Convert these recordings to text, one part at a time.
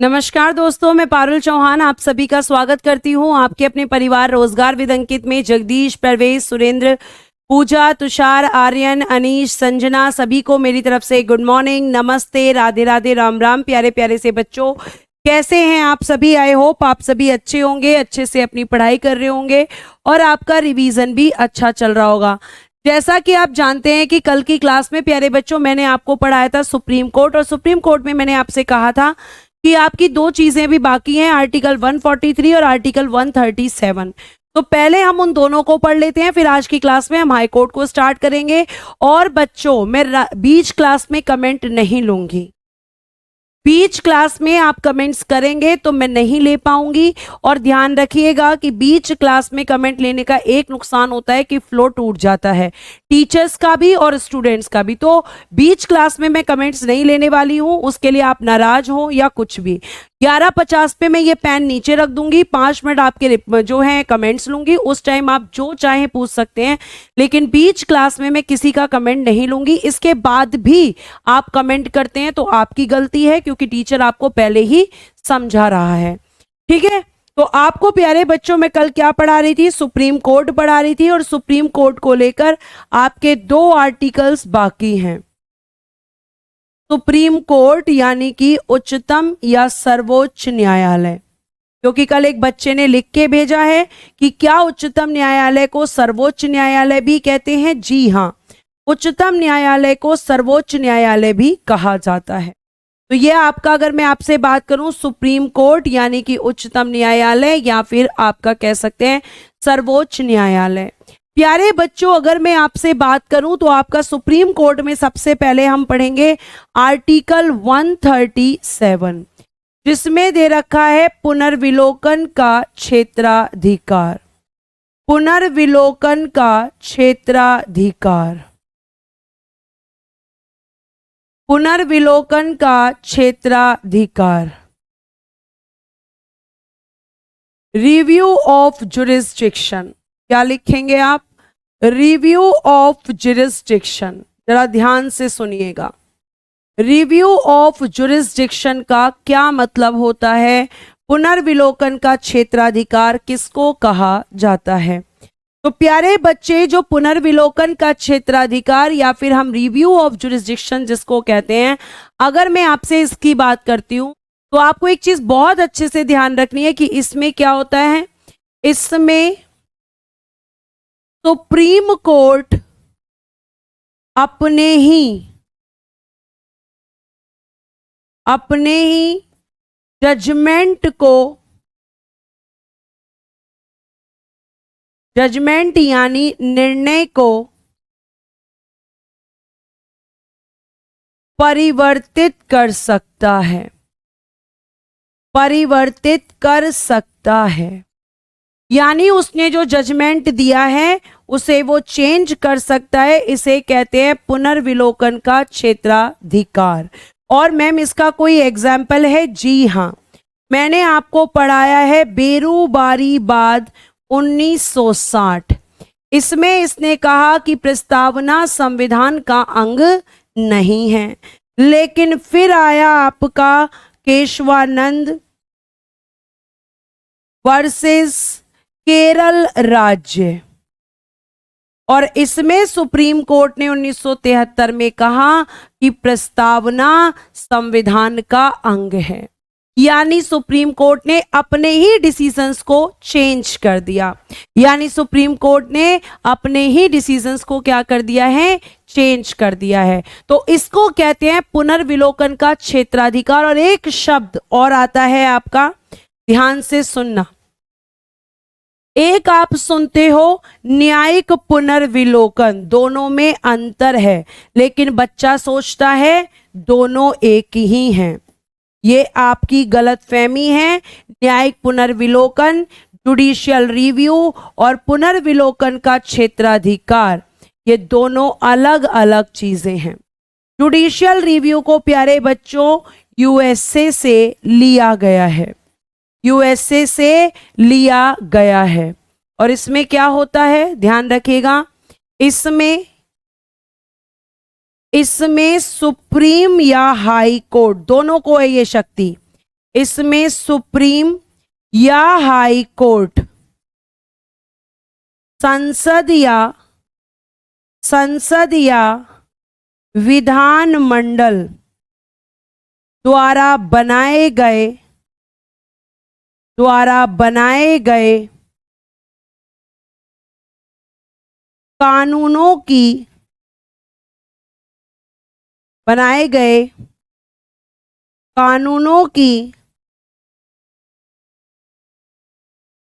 नमस्कार दोस्तों, मैं पारुल चौहान आप सभी का स्वागत करती हूं आपके अपने परिवार रोजगार विद अंकित में। जगदीश, परवेश, सुरेंद्र, पूजा, तुषार, आर्यन, अनीश, संजना, सभी को मेरी तरफ से गुड मॉर्निंग, नमस्ते, राधे राधे, राम राम। प्यारे प्यारे से बच्चों, कैसे हैं आप सभी? आई होप आप सभी अच्छे होंगे, अच्छे से अपनी पढ़ाई कर रहे होंगे और आपका रिवीजन भी अच्छा चल रहा होगा। जैसा कि आप जानते हैं कि कल की क्लास में प्यारे बच्चों मैंने आपको पढ़ाया था सुप्रीम कोर्ट, और सुप्रीम कोर्ट में मैंने आपसे कहा था कि आपकी दो चीजें भी बाकी हैं, आर्टिकल 143 और आर्टिकल 137। तो पहले हम उन दोनों को पढ़ लेते हैं, फिर आज की क्लास में हम हाई कोर्ट को स्टार्ट करेंगे। और बच्चों, मैं बीच क्लास में कमेंट नहीं लूंगी। बीच क्लास में आप कमेंट्स करेंगे तो मैं नहीं ले पाऊंगी। और ध्यान रखिएगा कि बीच क्लास में कमेंट लेने का एक नुकसान होता है कि फ्लो टूट जाता है, टीचर्स का भी और स्टूडेंट्स का भी। तो बीच क्लास में मैं कमेंट्स नहीं लेने वाली हूं, उसके लिए आप नाराज हो या कुछ भी। 11:50 पे मैं ये पेन नीचे रख दूंगी, 5 मिनट आपके जो है कमेंट्स लूंगी, उस टाइम आप जो चाहे पूछ सकते हैं, लेकिन बीच क्लास में मैं किसी का कमेंट नहीं लूंगी। इसके बाद भी आप कमेंट करते हैं तो आपकी गलती है, क्योंकि टीचर आपको पहले ही समझा रहा है। ठीक है, तो आपको प्यारे बच्चों मैं कल क्या पढ़ा रही थी? सुप्रीम कोर्ट पढ़ा रही थी, और सुप्रीम कोर्ट को लेकर आपके 2 आर्टिकल्स बाकी हैं। सुप्रीम कोर्ट यानी कि उच्चतम या सर्वोच्च न्यायालय, क्योंकि कल एक बच्चे ने लिख के भेजा है कि क्या उच्चतम न्यायालय को सर्वोच्च न्यायालय भी कहते हैं? जी हां, उच्चतम न्यायालय को सर्वोच्च न्यायालय भी कहा जाता है। तो ये आपका, अगर मैं आपसे बात करूं, सुप्रीम कोर्ट यानी कि उच्चतम न्यायालय, या फिर आपका कह सकते हैं सर्वोच्च न्यायालय। प्यारे बच्चों, अगर मैं आपसे बात करूं तो आपका सुप्रीम कोर्ट में सबसे पहले हम पढ़ेंगे आर्टिकल 137, जिसमें दे रखा है पुनर्विलोकन का क्षेत्राधिकार। पुनर्विलोकन का क्षेत्राधिकार, पुनर्विलोकन का क्षेत्राधिकार। रिव्यू ऑफ जुरिस्डिक्शन, क्या लिखेंगे आप? Review of jurisdiction. जरा ध्यान से सुनिएगा, रिव्यू ऑफ जुरिस्डिक्शन का क्या मतलब होता है? पुनर्विलोकन का क्षेत्राधिकार किसको कहा जाता है? तो प्यारे बच्चे, जो पुनर्विलोकन का क्षेत्राधिकार या फिर हम रिव्यू ऑफ जुरिस्डिक्शन जिसको कहते हैं, अगर मैं आपसे इसकी बात करती हूं तो आपको एक चीज बहुत अच्छे से ध्यान रखनी है कि इसमें क्या होता है। इसमें सुप्रीम कोर्ट अपने ही जजमेंट यानी निर्णय को परिवर्तित कर सकता है, परिवर्तित कर सकता है। यानी उसने जो जजमेंट दिया है उसे वो चेंज कर सकता है। इसे कहते हैं पुनर्विलोकन का क्षेत्राधिकार। और मैम, इसका कोई एग्जाम्पल है? जी हां, मैंने आपको पढ़ाया है बेरूबारीवाद 1960। इसमें इसने कहा कि प्रस्तावना संविधान का अंग नहीं है, लेकिन फिर आया आपका केशवानंद वर्सेस केरल राज्य, और इसमें सुप्रीम कोर्ट ने 1973 में कहा कि प्रस्तावना संविधान का अंग है। यानी सुप्रीम कोर्ट ने अपने ही डिसीजंस को चेंज कर दिया। यानी सुप्रीम कोर्ट ने अपने ही डिसीजंस को क्या कर दिया है? चेंज कर दिया है। तो इसको कहते हैं पुनर्विलोकन का क्षेत्राधिकार। और एक शब्द और आता है आपका, ध्यान से सुनना, एक आप सुनते हो न्यायिक पुनर्विलोकन, दोनों में अंतर है, लेकिन बच्चा सोचता है दोनों एक ही हैं। ये आपकी गलतफहमी है। न्यायिक पुनर्विलोकन, जुडिशियल रिव्यू और पुनर्विलोकन का क्षेत्राधिकार, ये दोनों अलग अलग चीजें हैं। जुडिशियल रिव्यू को प्यारे बच्चों यूएसए से लिया गया है, यूएसए से लिया गया है। और इसमें क्या होता है, ध्यान रखिएगा, इसमें इसमें सुप्रीम या हाई कोर्ट दोनों को है ये शक्ति। इसमें सुप्रीम या हाई कोर्ट, संसद या विधान मंडल द्वारा बनाए गए कानूनों की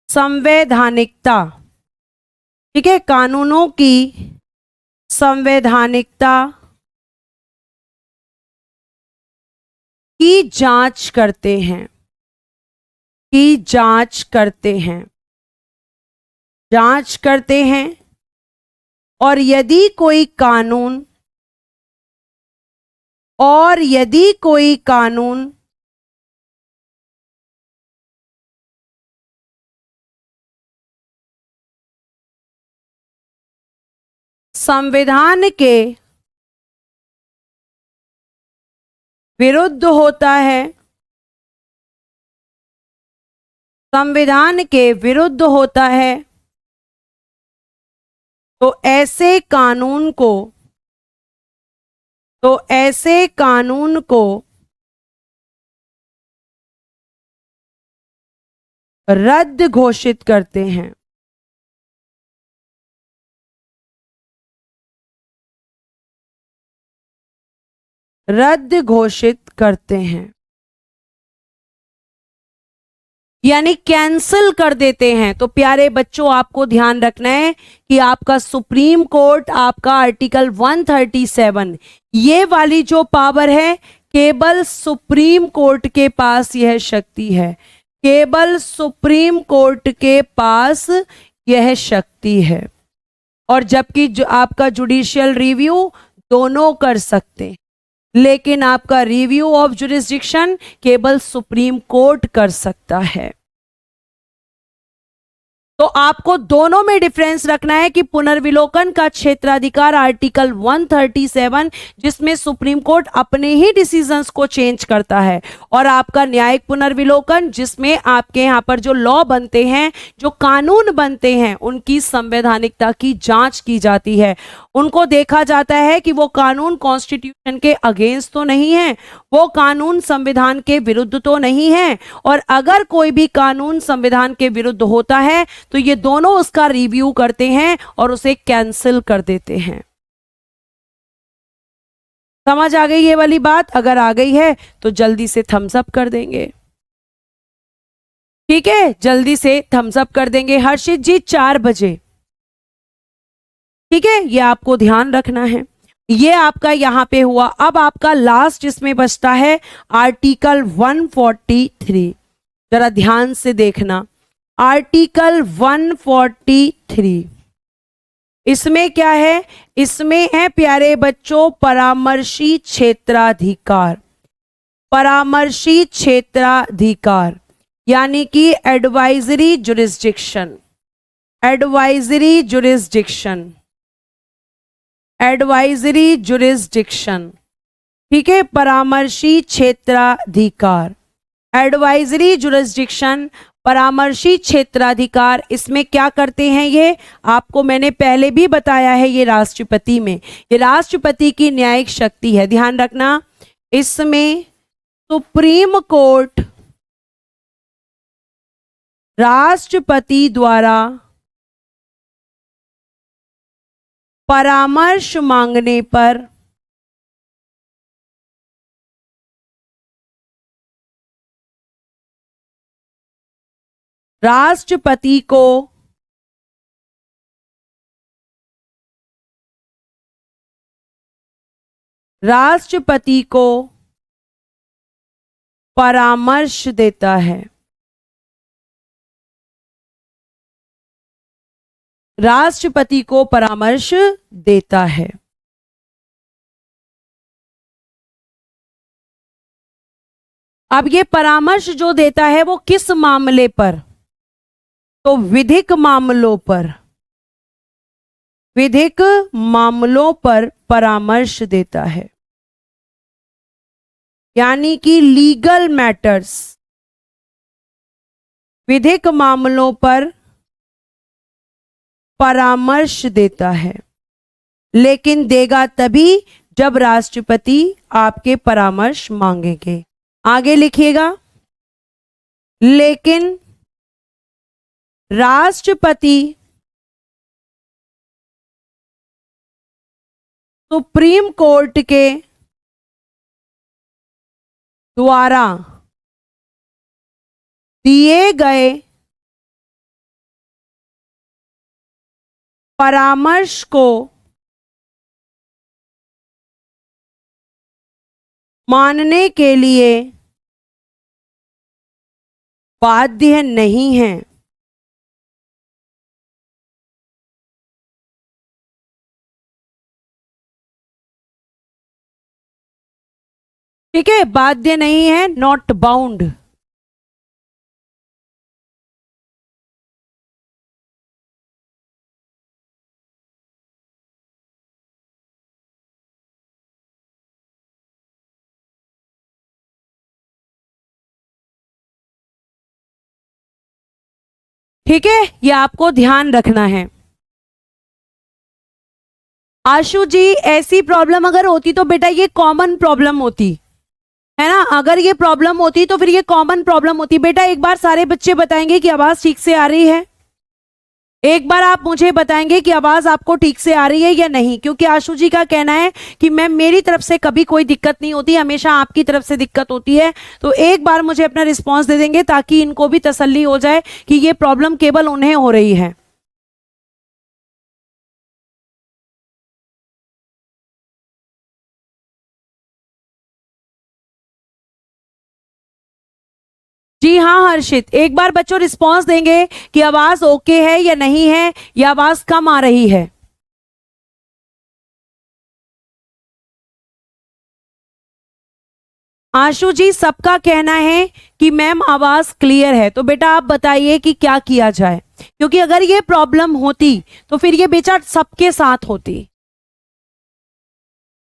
संवैधानिकता, ठीक है, कानूनों की संवैधानिकता की जांच करते हैं, जांच करते हैं। और यदि कोई कानून संविधान के विरुद्ध होता है, तो ऐसे कानून को रद्द घोषित करते हैं। यानी कैंसिल कर देते हैं। तो प्यारे बच्चों आपको ध्यान रखना है कि आपका सुप्रीम कोर्ट, आपका आर्टिकल 137, ये वाली जो पावर है केवल सुप्रीम कोर्ट के पास यह शक्ति है, केवल सुप्रीम कोर्ट के पास यह शक्ति है। और जबकि जो आपका जुडिशियल रिव्यू दोनों कर सकते, लेकिन आपका रिव्यू ऑफ जुरिस्डिक्शन केवल सुप्रीम कोर्ट कर सकता है। तो आपको दोनों में डिफरेंस रखना है कि पुनर्विलोकन का क्षेत्राधिकार आर्टिकल 137, जिसमें सुप्रीम कोर्ट अपने ही डिसीजंस को चेंज करता है, और आपका न्यायिक पुनर्विलोकन जिसमें आपके यहाँ पर जो लॉ बनते हैं, जो कानून बनते हैं, उनकी संवैधानिकता की जांच की जाती है। उनको देखा जाता है कि वो कानून कॉन्स्टिट्यूशन के अगेंस्ट तो नहीं है, वो कानून संविधान के विरुद्ध तो नहीं है, और अगर कोई भी कानून संविधान के विरुद्ध होता है तो ये दोनों उसका रिव्यू करते हैं और उसे कैंसिल कर देते हैं। समझ आ गई ये वाली बात? अगर आ गई है तो जल्दी से थम्स अप कर देंगे, ठीक है, जल्दी से थम्स अप कर देंगे। हर्षित जी 4 बजे, ठीक है, ये आपको ध्यान रखना है। ये आपका यहां पे हुआ। अब आपका लास्ट इसमें बचता है आर्टिकल 143, जरा ध्यान से देखना। आर्टिकल 143, इसमें क्या है? इसमें है प्यारे बच्चों परामर्शी क्षेत्राधिकार, परामर्शी क्षेत्राधिकार यानी कि advisory jurisdiction, advisory jurisdiction, advisory jurisdiction, ठीक है, परामर्शी क्षेत्राधिकार, एडवाइजरी जुरिस्डिक्शन, परामर्शी क्षेत्राधिकार। इसमें क्या करते हैं ये आपको मैंने पहले भी बताया है, ये राष्ट्रपति में, ये राष्ट्रपति की न्यायिक शक्ति है, ध्यान रखना। इसमें सुप्रीम कोर्ट राष्ट्रपति द्वारा परामर्श मांगने पर राष्ट्रपति को राष्ट्रपति को परामर्श देता है। राष्ट्रपति को परामर्श देता है। अब ये परामर्श जो देता है वो किस मामले पर? तो विधिक मामलों पर। विधिक मामलों पर परामर्श देता है, यानी कि लीगल मैटर्स। विधिक मामलों पर परामर्श देता है, लेकिन देगा तभी जब राष्ट्रपति आपके परामर्श मांगेंगे। आगे लिखिएगा, लेकिन राष्ट्रपति सुप्रीम कोर्ट के द्वारा दिए गए परामर्श को मानने के लिए बाध्य नहीं है। ठीक है, बाध्य नहीं है, नॉट बाउंड। ठीक है, ये आपको ध्यान रखना है। आशु जी, ऐसी प्रॉब्लम अगर होती तो बेटा ये कॉमन प्रॉब्लम होती है ना। अगर ये प्रॉब्लम होती तो फिर ये कॉमन प्रॉब्लम होती। बेटा एक बार सारे बच्चे बताएंगे कि आवाज ठीक से आ रही है। एक बार आप मुझे बताएंगे कि आवाज आपको ठीक से आ रही है या नहीं, क्योंकि आशु जी का कहना है कि मैम मेरी तरफ से कभी कोई दिक्कत नहीं होती, हमेशा आपकी तरफ से दिक्कत होती है। तो एक बार मुझे अपना रिस्पॉन्स दे देंगे ताकि इनको भी तसल्ली हो जाए कि ये प्रॉब्लम केवल उन्हें हो रही है। जी हाँ हर्षित, एक बार बच्चों रिस्पॉन्स देंगे कि आवाज ओके है या नहीं है, या आवाज कम आ रही है। आशु जी, सबका कहना है कि मैम आवाज क्लियर है। तो बेटा आप बताइए कि क्या किया जाए, क्योंकि अगर ये प्रॉब्लम होती तो फिर ये बेचा सबके साथ होती।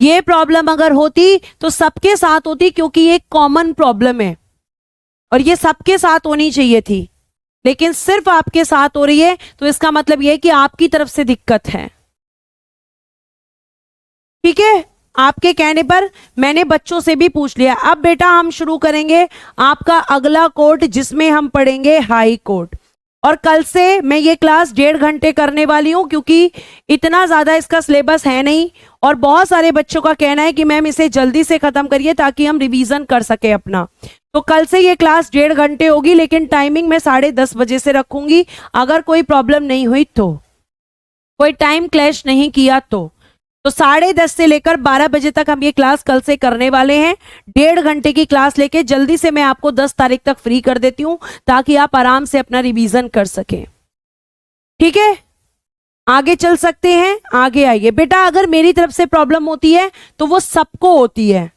ये प्रॉब्लम अगर होती तो सबके साथ होती, क्योंकि ये कॉमन प्रॉब्लम है और ये सबके साथ होनी चाहिए थी, लेकिन सिर्फ आपके साथ हो रही है। तो इसका मतलब यह है कि आपकी तरफ से दिक्कत है। ठीक है, आपके कहने पर मैंने बच्चों से भी पूछ लिया। अब बेटा हम शुरू करेंगे आपका अगला कोर्ट, जिसमें हम पढ़ेंगे हाई कोर्ट। और कल से मैं ये क्लास 1.5 घंटे करने वाली हूं, क्योंकि इतना ज्यादा इसका सिलेबस है नहीं और बहुत सारे बच्चों का कहना है कि मैम इसे जल्दी से खत्म करिए ताकि हम रिवीजन कर सके अपना। तो कल से ये क्लास 1.5 घंटे होगी, लेकिन टाइमिंग मैं 10:30 बजे से रखूंगी। अगर कोई प्रॉब्लम नहीं हुई तो, कोई टाइम क्लैश नहीं किया तो 10:30 से लेकर 12 बजे तक हम ये क्लास कल से करने वाले हैं। 1.5 घंटे की क्लास लेके जल्दी से मैं आपको 10 तारीख तक फ्री कर देती हूं, ताकि आप आराम से अपना रिवीजन कर सकें। ठीक है, आगे चल सकते हैं। आगे आइए बेटा, अगर मेरी तरफ से प्रॉब्लम होती है तो वो सबको होती है,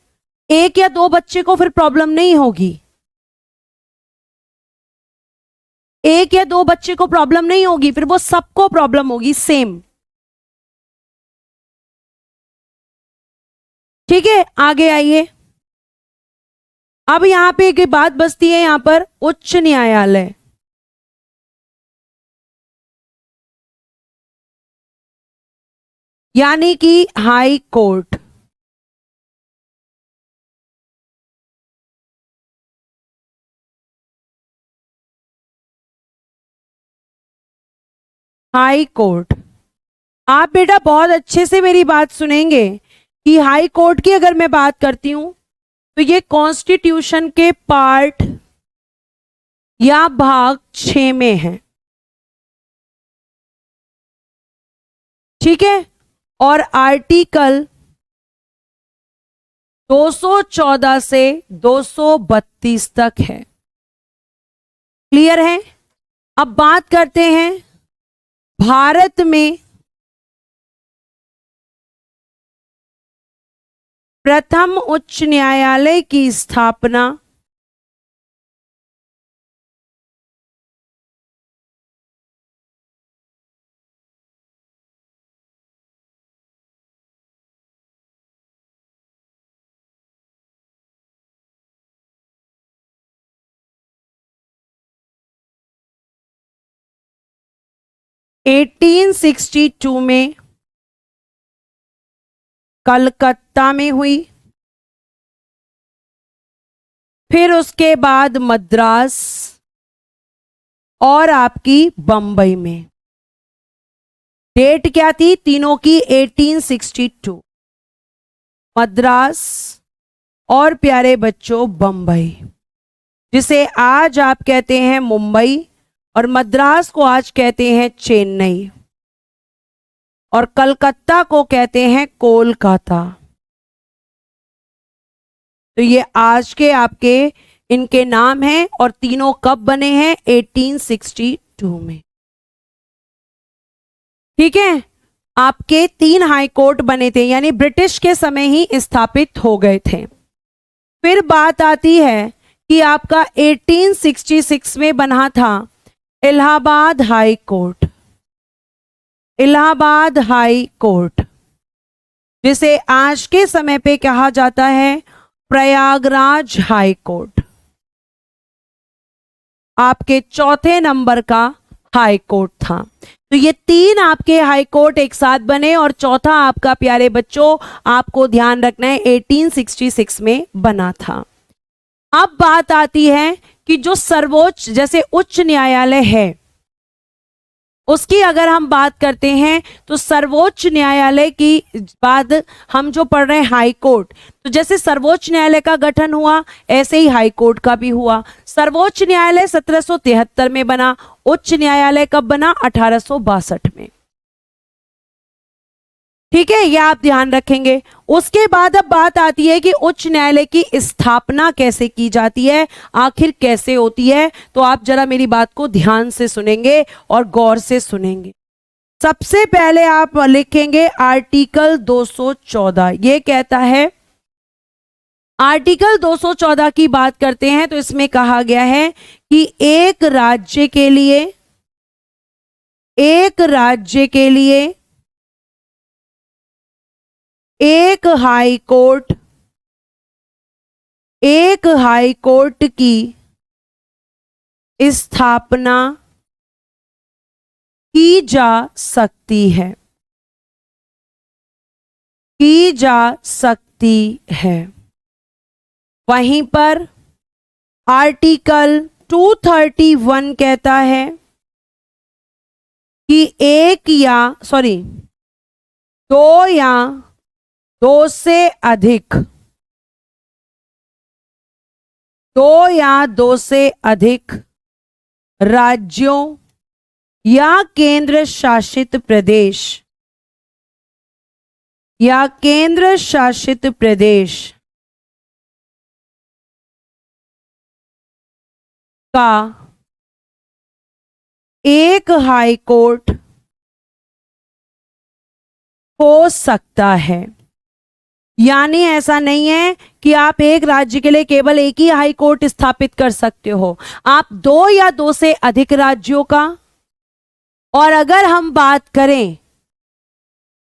एक या दो बच्चे को फिर प्रॉब्लम नहीं होगी। एक या दो बच्चे को प्रॉब्लम नहीं होगी, फिर वो सबको प्रॉब्लम होगी सेम। ठीक है, आगे आइए। अब यहां पे एक बात बचती है, यहां पर उच्च न्यायालय। यानी कि हाई कोर्ट। हाई कोर्ट, आप बेटा बहुत अच्छे से मेरी बात सुनेंगे कि हाई कोर्ट की अगर मैं बात करती हूं तो ये कॉन्स्टिट्यूशन के पार्ट या भाग 6 में है। ठीक है, और आर्टिकल 214 से 232 तक है। क्लियर है? अब बात करते हैं भारत में प्रथम उच्च न्यायालय की स्थापना एटीन 1862 में कलकत्ता में हुई, फिर उसके बाद मद्रास और आपकी बंबई में। डेट क्या थी तीनों की? 1862, मद्रास और प्यारे बच्चों बंबई, जिसे आज आप कहते हैं मुंबई, और मद्रास को आज कहते हैं चेन्नई, और कलकत्ता को कहते हैं कोलकाता। तो ये आज के आपके इनके नाम हैं, और तीनों कब बने हैं? 1862 में। ठीक है, आपके 3 हाई कोर्ट बने थे, यानी ब्रिटिश के समय ही स्थापित हो गए थे। फिर बात आती है कि आपका 1866 में बना था Allahabad high court. Allahabad high court, जिसे आज के समय पे कहा जाता है प्रयागराज हाई कोर्ट, आपके चौथे नंबर का हाई कोर्ट था। तो ये 3 आपके हाई कोर्ट एक साथ बने, और चौथा आपका प्यारे बच्चों आपको ध्यान रखना है 1866 में बना था। अब बात आती है कि जो सर्वोच्च जैसे उच्च न्यायालय है, उसकी अगर हम बात करते हैं तो सर्वोच्च न्यायालय की बाद हम जो पढ़ रहे हैं हाई कोर्ट, तो जैसे सर्वोच्च न्यायालय का गठन हुआ ऐसे ही हाई कोर्ट का भी हुआ। सर्वोच्च न्यायालय 1773 में बना, उच्च न्यायालय कब बना? 1862 में। ठीक है, यह आप ध्यान रखेंगे। उसके बाद अब बात आती है कि उच्च न्यायालय की स्थापना कैसे की जाती है, आखिर कैसे होती है। तो आप जरा मेरी बात को ध्यान से सुनेंगे और गौर से सुनेंगे। सबसे पहले आप लिखेंगे आर्टिकल 214। ये कहता है, आर्टिकल 214 की बात करते हैं तो इसमें कहा गया है कि एक राज्य के लिए एक हाई कोर्ट की स्थापना की जा सकती है। वहीं पर आर्टिकल 231 कहता है कि दो या दो से अधिक राज्यों या केंद्र शासित प्रदेश का एक हाई कोर्ट हो सकता है। यानी ऐसा नहीं है कि आप एक राज्य के लिए केवल एक ही हाई कोर्ट स्थापित कर सकते हो, आप 2 या 2 से अधिक राज्यों का, और अगर हम बात करें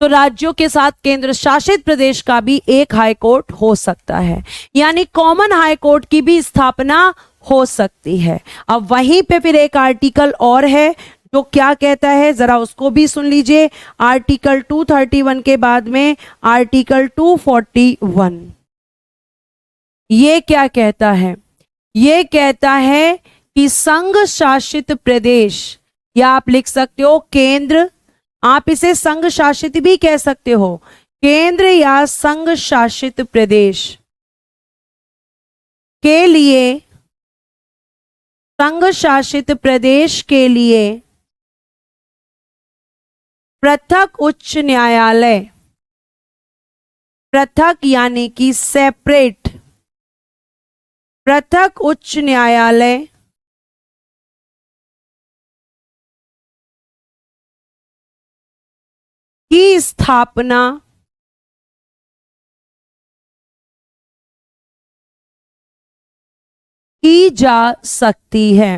तो राज्यों के साथ केंद्र शासित प्रदेश का भी एक हाई कोर्ट हो सकता है, यानी कॉमन हाई कोर्ट की भी स्थापना हो सकती है। अब वहीं पे फिर एक आर्टिकल और है जो क्या कहता है, जरा उसको भी सुन लीजिए। आर्टिकल 231 के बाद में आर्टिकल 241, ये क्या कहता है? ये कहता है कि संघ शासित प्रदेश, या आप लिख सकते हो केंद्र, आप इसे संघ शासित भी कह सकते हो, केंद्र या संघ शासित प्रदेश के लिए, संघ शासित प्रदेश के लिए पृथक उच्च न्यायालय पृथक यानी कि सेपरेट, पृथक उच्च न्यायालय की स्थापना की जा सकती है।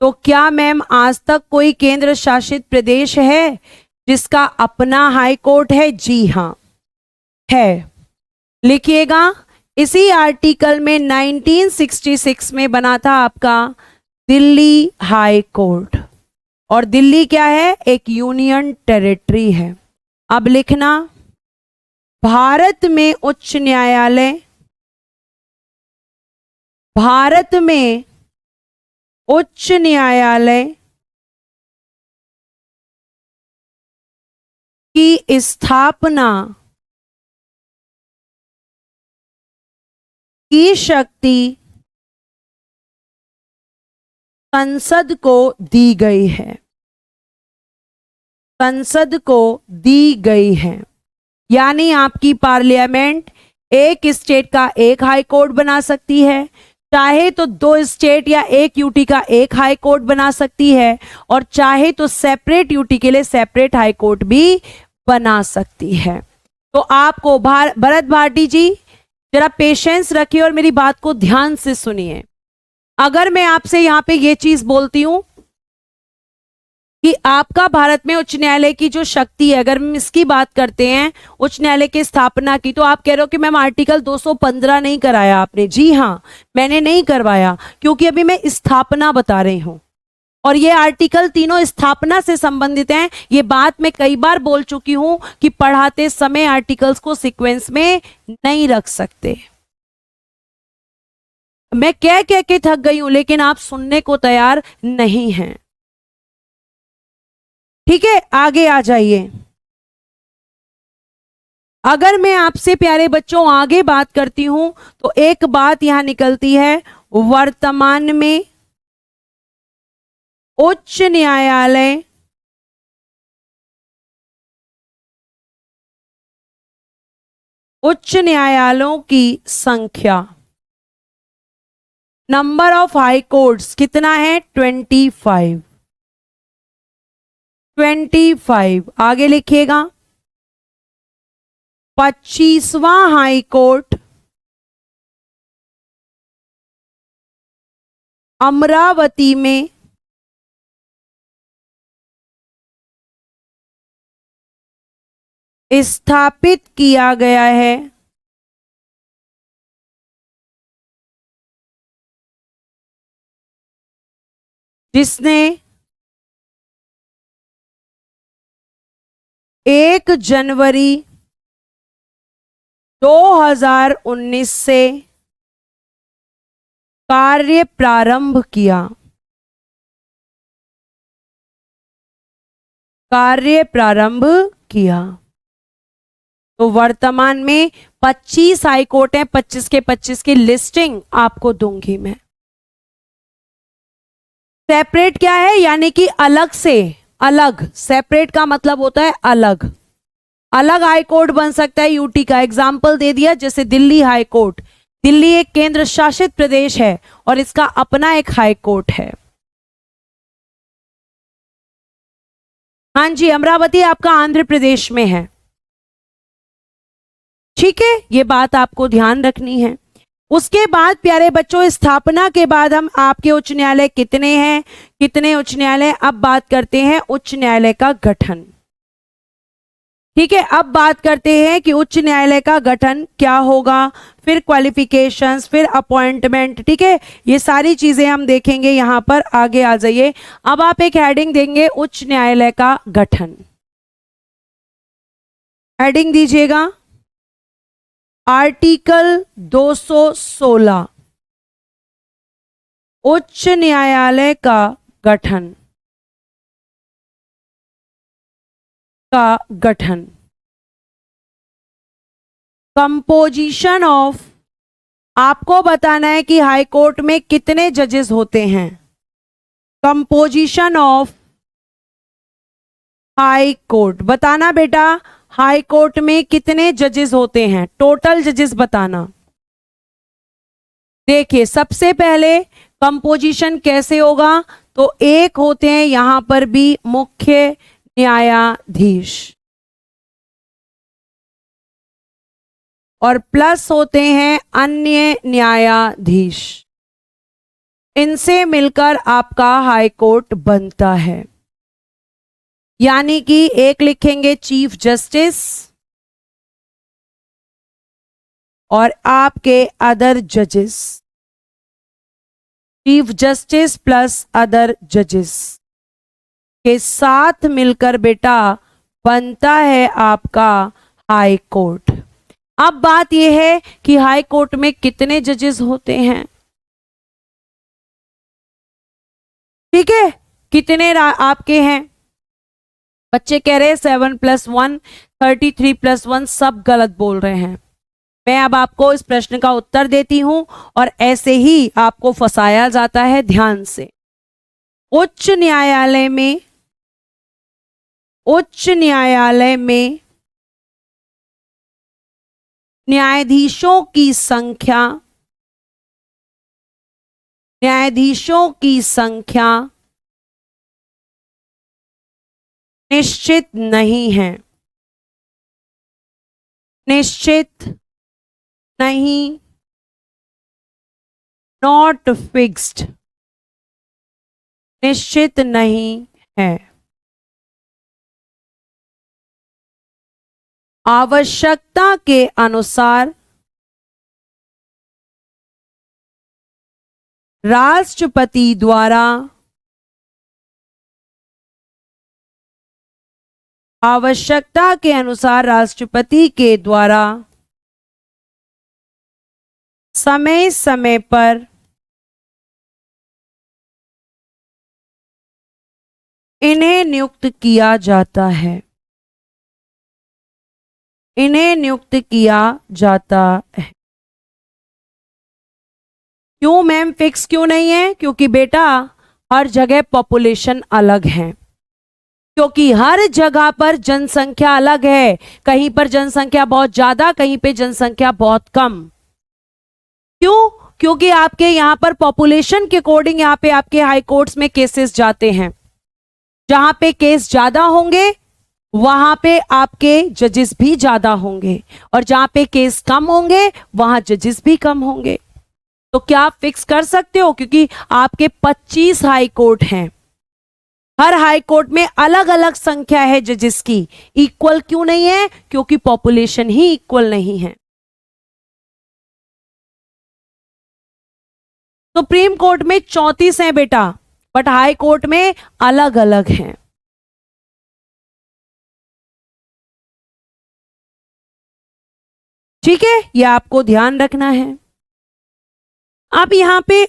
तो क्या मैम आज तक कोई केंद्र शासित प्रदेश है जिसका अपना हाई कोर्ट है? जी हां है। लिखिएगा, इसी आर्टिकल में 1966 में बना था आपका दिल्ली हाई कोर्ट। और दिल्ली क्या है? एक यूनियन टेरिटरी है। अब लिखना, भारत में उच्च न्यायालय, भारत में उच्च न्यायालय की स्थापना की शक्ति संसद को दी गई है, संसद को दी गई है। यानी आपकी पार्लियामेंट एक स्टेट का एक हाई कोर्ट बना सकती है, चाहे तो 2 स्टेट या एक यूटी का एक हाई कोर्ट बना सकती है, और चाहे तो सेपरेट यूटी के लिए सेपरेट हाई कोर्ट भी बना सकती है। तो आपको भरत भाटी जी जरा पेशेंस रखिए और मेरी बात को ध्यान से सुनिए। अगर मैं आपसे यहां पे ये चीज बोलती हूं कि आपका भारत में उच्च न्यायालय की जो शक्ति है, अगर हम इसकी बात करते हैं उच्च न्यायालय की स्थापना की, तो आप कह रहे हो कि मैम आर्टिकल 215 नहीं कराया आपने। जी हां, मैंने नहीं करवाया, क्योंकि अभी मैं स्थापना बता रही हूं और ये आर्टिकल तीनों स्थापना से संबंधित हैं। ये बात मैं कई बार बोल चुकी हूं कि पढ़ाते समय आर्टिकल्स को सीक्वेंस में नहीं रख सकते। मैं कह के थक गई हूं, लेकिन आप सुनने को तैयार नहीं हैं। ठीक है, आगे आ जाइए। अगर मैं आपसे प्यारे बच्चों आगे बात करती हूं तो एक बात यहां निकलती है, वर्तमान में उच्च न्यायालय उच्च न्यायालयों की संख्या, नंबर ऑफ हाई कोर्ट्स कितना है? 25। 25 आगे लिखिएगा, 25वां हाई कोर्ट अमरावती में स्थापित किया गया है। जिसने 1 जनवरी 2019 से कार्य प्रारंभ किया, कार्य प्रारंभ किया। तो वर्तमान में 25 हाई कोर्ट हैं, 25 के 25 की लिस्टिंग आपको दूंगी मैं। सेपरेट क्या है? यानी कि अलग से अलग। सेपरेट का मतलब होता है अलग। अलग हाई कोर्ट बन सकता है यूटी का। एग्जाम्पल दे दिया, जैसे दिल्ली हाई कोर्ट। दिल्ली एक केंद्र शासित प्रदेश है और इसका अपना एक हाई कोर्ट है। हाँ जी, अमरावती आपका आंध्र प्रदेश में है। ठीक है, ये बात आपको ध्यान रखनी है। उसके बाद प्यारे बच्चों, स्थापना के बाद हम आपके उच्च न्यायालय कितने हैं, कितने उच्च न्यायालय? अब बात करते हैं उच्च न्यायालय का गठन। ठीक है, अब बात करते हैं कि उच्च न्यायालय का गठन क्या होगा, फिर क्वालिफिकेशंस, फिर अपॉइंटमेंट। ठीक है, ये सारी चीजें हम देखेंगे यहां पर। आगे आ जाइए। अब आप एक हेडिंग देंगे, उच्च न्यायालय का गठन। हेडिंग दीजिएगा, आर्टिकल 216 उच्च न्यायालय का गठन, का गठन। कंपोजिशन ऑफ, आपको बताना है कि हाई कोर्ट में कितने जजेस होते हैं। कंपोजिशन ऑफ हाई कोर्ट बताना बेटा। हाई कोर्ट में कितने जजेस होते हैं? टोटल जजेस बताना। देखिए सबसे पहले कंपोजिशन कैसे होगा, तो एक होते हैं यहां पर भी मुख्य न्यायाधीश और प्लस होते हैं अन्य न्यायाधीश। इनसे मिलकर आपका हाई कोर्ट बनता है। यानी कि एक लिखेंगे चीफ जस्टिस और आपके अदर जजेस, चीफ जस्टिस प्लस अदर जजेस के साथ मिलकर बेटा बनता है आपका हाई कोर्ट। अब बात यह है कि हाई कोर्ट में कितने जजेस होते हैं, ठीक है? कितने आपके हैं? बच्चे कह रहे हैं 7+1 33+1, सब गलत बोल रहे हैं। मैं अब आपको इस प्रश्न का उत्तर देती हूं और ऐसे ही आपको फंसाया जाता है। ध्यान से, उच्च न्यायालय में न्यायाधीशों की संख्या निश्चित नहीं है, निश्चित नहीं, नॉट फिक्स्ड, निश्चित नहीं है। आवश्यकता के अनुसार राष्ट्रपति द्वारा समय समय पर इन्हें नियुक्त किया जाता है, क्यों मैम फिक्स क्यों नहीं है? क्योंकि बेटा हर जगह पॉपुलेशन अलग है, क्योंकि हर जगह पर जनसंख्या अलग है। कहीं पर जनसंख्या बहुत ज्यादा, कहीं पे जनसंख्या बहुत कम। क्यों? क्योंकि आपके यहां पर पॉपुलेशन के अकॉर्डिंग यहां पे आपके हाई कोर्ट्स में केसेस जाते हैं। जहां पे केस ज्यादा होंगे वहां पे आपके जजेस भी ज्यादा होंगे, और जहां पे केस कम होंगे वहां जजेस भी कम होंगे। तो क्या आप फिक्स कर सकते हो? क्योंकि आपके 25 हाई कोर्ट हैं, हर हाई कोर्ट में अलग अलग संख्या है जजेस की। इक्वल क्यों नहीं है? क्योंकि पॉपुलेशन ही इक्वल नहीं है। सुप्रीम कोर्ट में 34 हैं बेटा, बट हाई कोर्ट में अलग अलग हैं। ठीक है, यह आपको ध्यान रखना है। अब यहां पे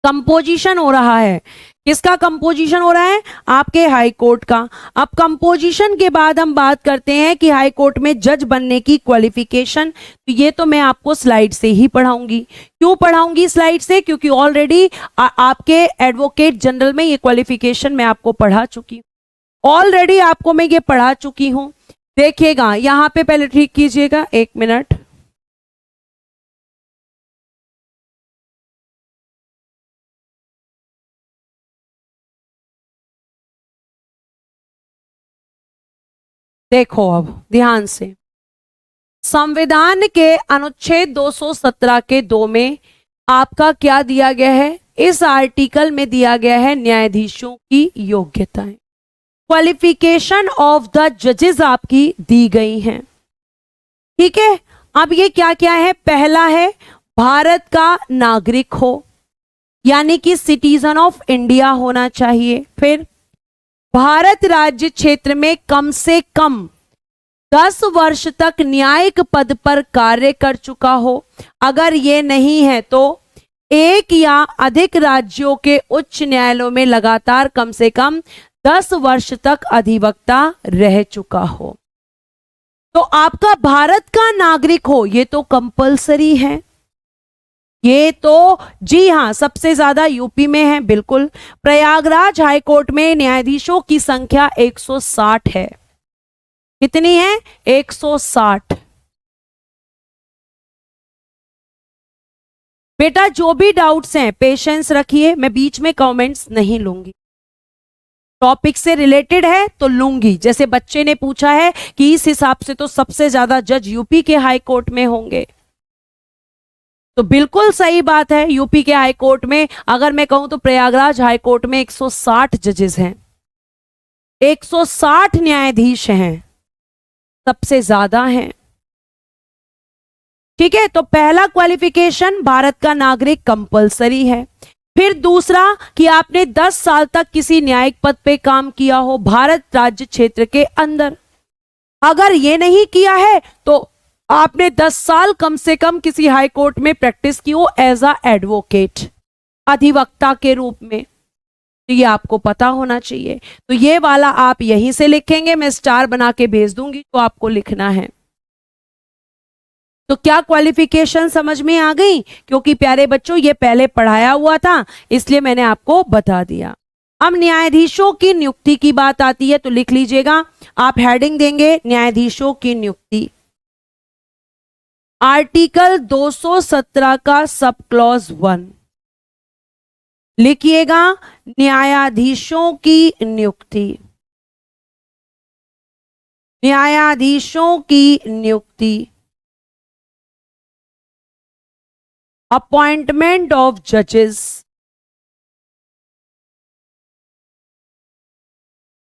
कंपोजिशन हो रहा है। किसका कंपोजिशन हो रहा है? आपके हाई कोर्ट का। अब कंपोजिशन के बाद हम बात करते हैं कि हाई कोर्ट में जज बनने की क्वालिफिकेशन। तो ये तो मैं आपको स्लाइड से ही पढ़ाऊंगी। क्यों पढ़ाऊंगी स्लाइड से? क्योंकि ऑलरेडी आपके एडवोकेट जनरल में ये क्वालिफिकेशन मैं आपको पढ़ा चुकी हूँ, ऑलरेडी आपको मैं ये पढ़ा चुकी हूं। देखिएगा यहां पे, पहले ठीक कीजिएगा, 1 मिनट। देखो अब ध्यान से, संविधान के अनुच्छेद 217 के 2 में आपका क्या दिया गया है? इस आर्टिकल में दिया गया है न्यायाधीशों की योग्यताएं, क्वालिफिकेशन ऑफ द जजेस आपकी दी गई हैं। ठीक है, अब ये क्या क्या है? पहला है भारत का नागरिक हो, यानी कि सिटीजन ऑफ इंडिया होना चाहिए। फिर भारत राज्य क्षेत्र में कम से कम 10 वर्ष तक न्यायिक पद पर कार्य कर चुका हो। अगर ये नहीं है तो एक या अधिक राज्यों के उच्च न्यायालयों में लगातार कम से कम 10 वर्ष तक अधिवक्ता रह चुका हो। तो आपका भारत का नागरिक हो, ये तो कंपलसरी है। ये तो जी हां, सबसे ज्यादा यूपी में है। बिल्कुल, प्रयागराज हाईकोर्ट में न्यायाधीशों की संख्या 160 है। कितनी है? 160। बेटा जो भी डाउट्स हैं पेशेंस रखिए, मैं बीच में कमेंट्स नहीं लूंगी। टॉपिक से रिलेटेड है तो लूंगी। जैसे बच्चे ने पूछा है कि इस हिसाब से तो सबसे ज्यादा जज यूपी के हाई कोर्ट में होंगे, तो बिल्कुल सही बात है। यूपी के हाई कोर्ट में अगर मैं कहूं तो प्रयागराज हाई कोर्ट में 160 जजेस हैं, 160 न्यायाधीश हैं, सबसे ज्यादा हैं। ठीक है, तो पहला क्वालिफिकेशन भारत का नागरिक कंपलसरी है। फिर दूसरा कि आपने 10 साल तक किसी न्यायिक पद पे काम किया हो भारत राज्य क्षेत्र के अंदर। अगर ये नहीं किया है तो आपने 10 साल कम से कम किसी हाई कोर्ट में प्रैक्टिस की हो एज अ एडवोकेट, अधिवक्ता के रूप में, तो ये आपको पता होना चाहिए। तो ये वाला आप यहीं से लिखेंगे, मैं स्टार बना के भेज दूंगी तो आपको लिखना है। तो क्या क्वालिफिकेशन समझ में आ गई? क्योंकि प्यारे बच्चों ये पहले पढ़ाया हुआ था इसलिए मैंने आपको बता दिया। अब न्यायाधीशों की नियुक्ति की बात आती है तो लिख लीजिएगा, आप हेडिंग देंगे न्यायाधीशों की नियुक्ति। आर्टिकल 217 का सब क्लॉज 1 लिखिएगा, न्यायाधीशों की नियुक्ति, न्यायाधीशों की नियुक्ति। अपॉइंटमेंट ऑफ जजेस,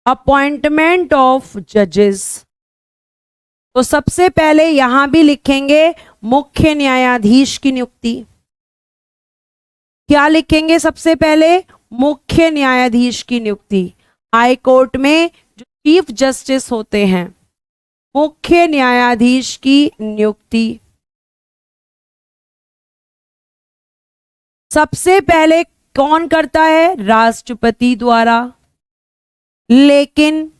अपॉइंटमेंट ऑफ जजेस। तो सबसे पहले यहां भी लिखेंगे मुख्य न्यायाधीश की नियुक्ति। क्या लिखेंगे सबसे पहले? मुख्य न्यायाधीश की नियुक्ति। हाई कोर्ट में जो चीफ जस्टिस होते हैं, मुख्य न्यायाधीश की नियुक्ति सबसे पहले कौन करता है? राष्ट्रपति द्वारा। लेकिन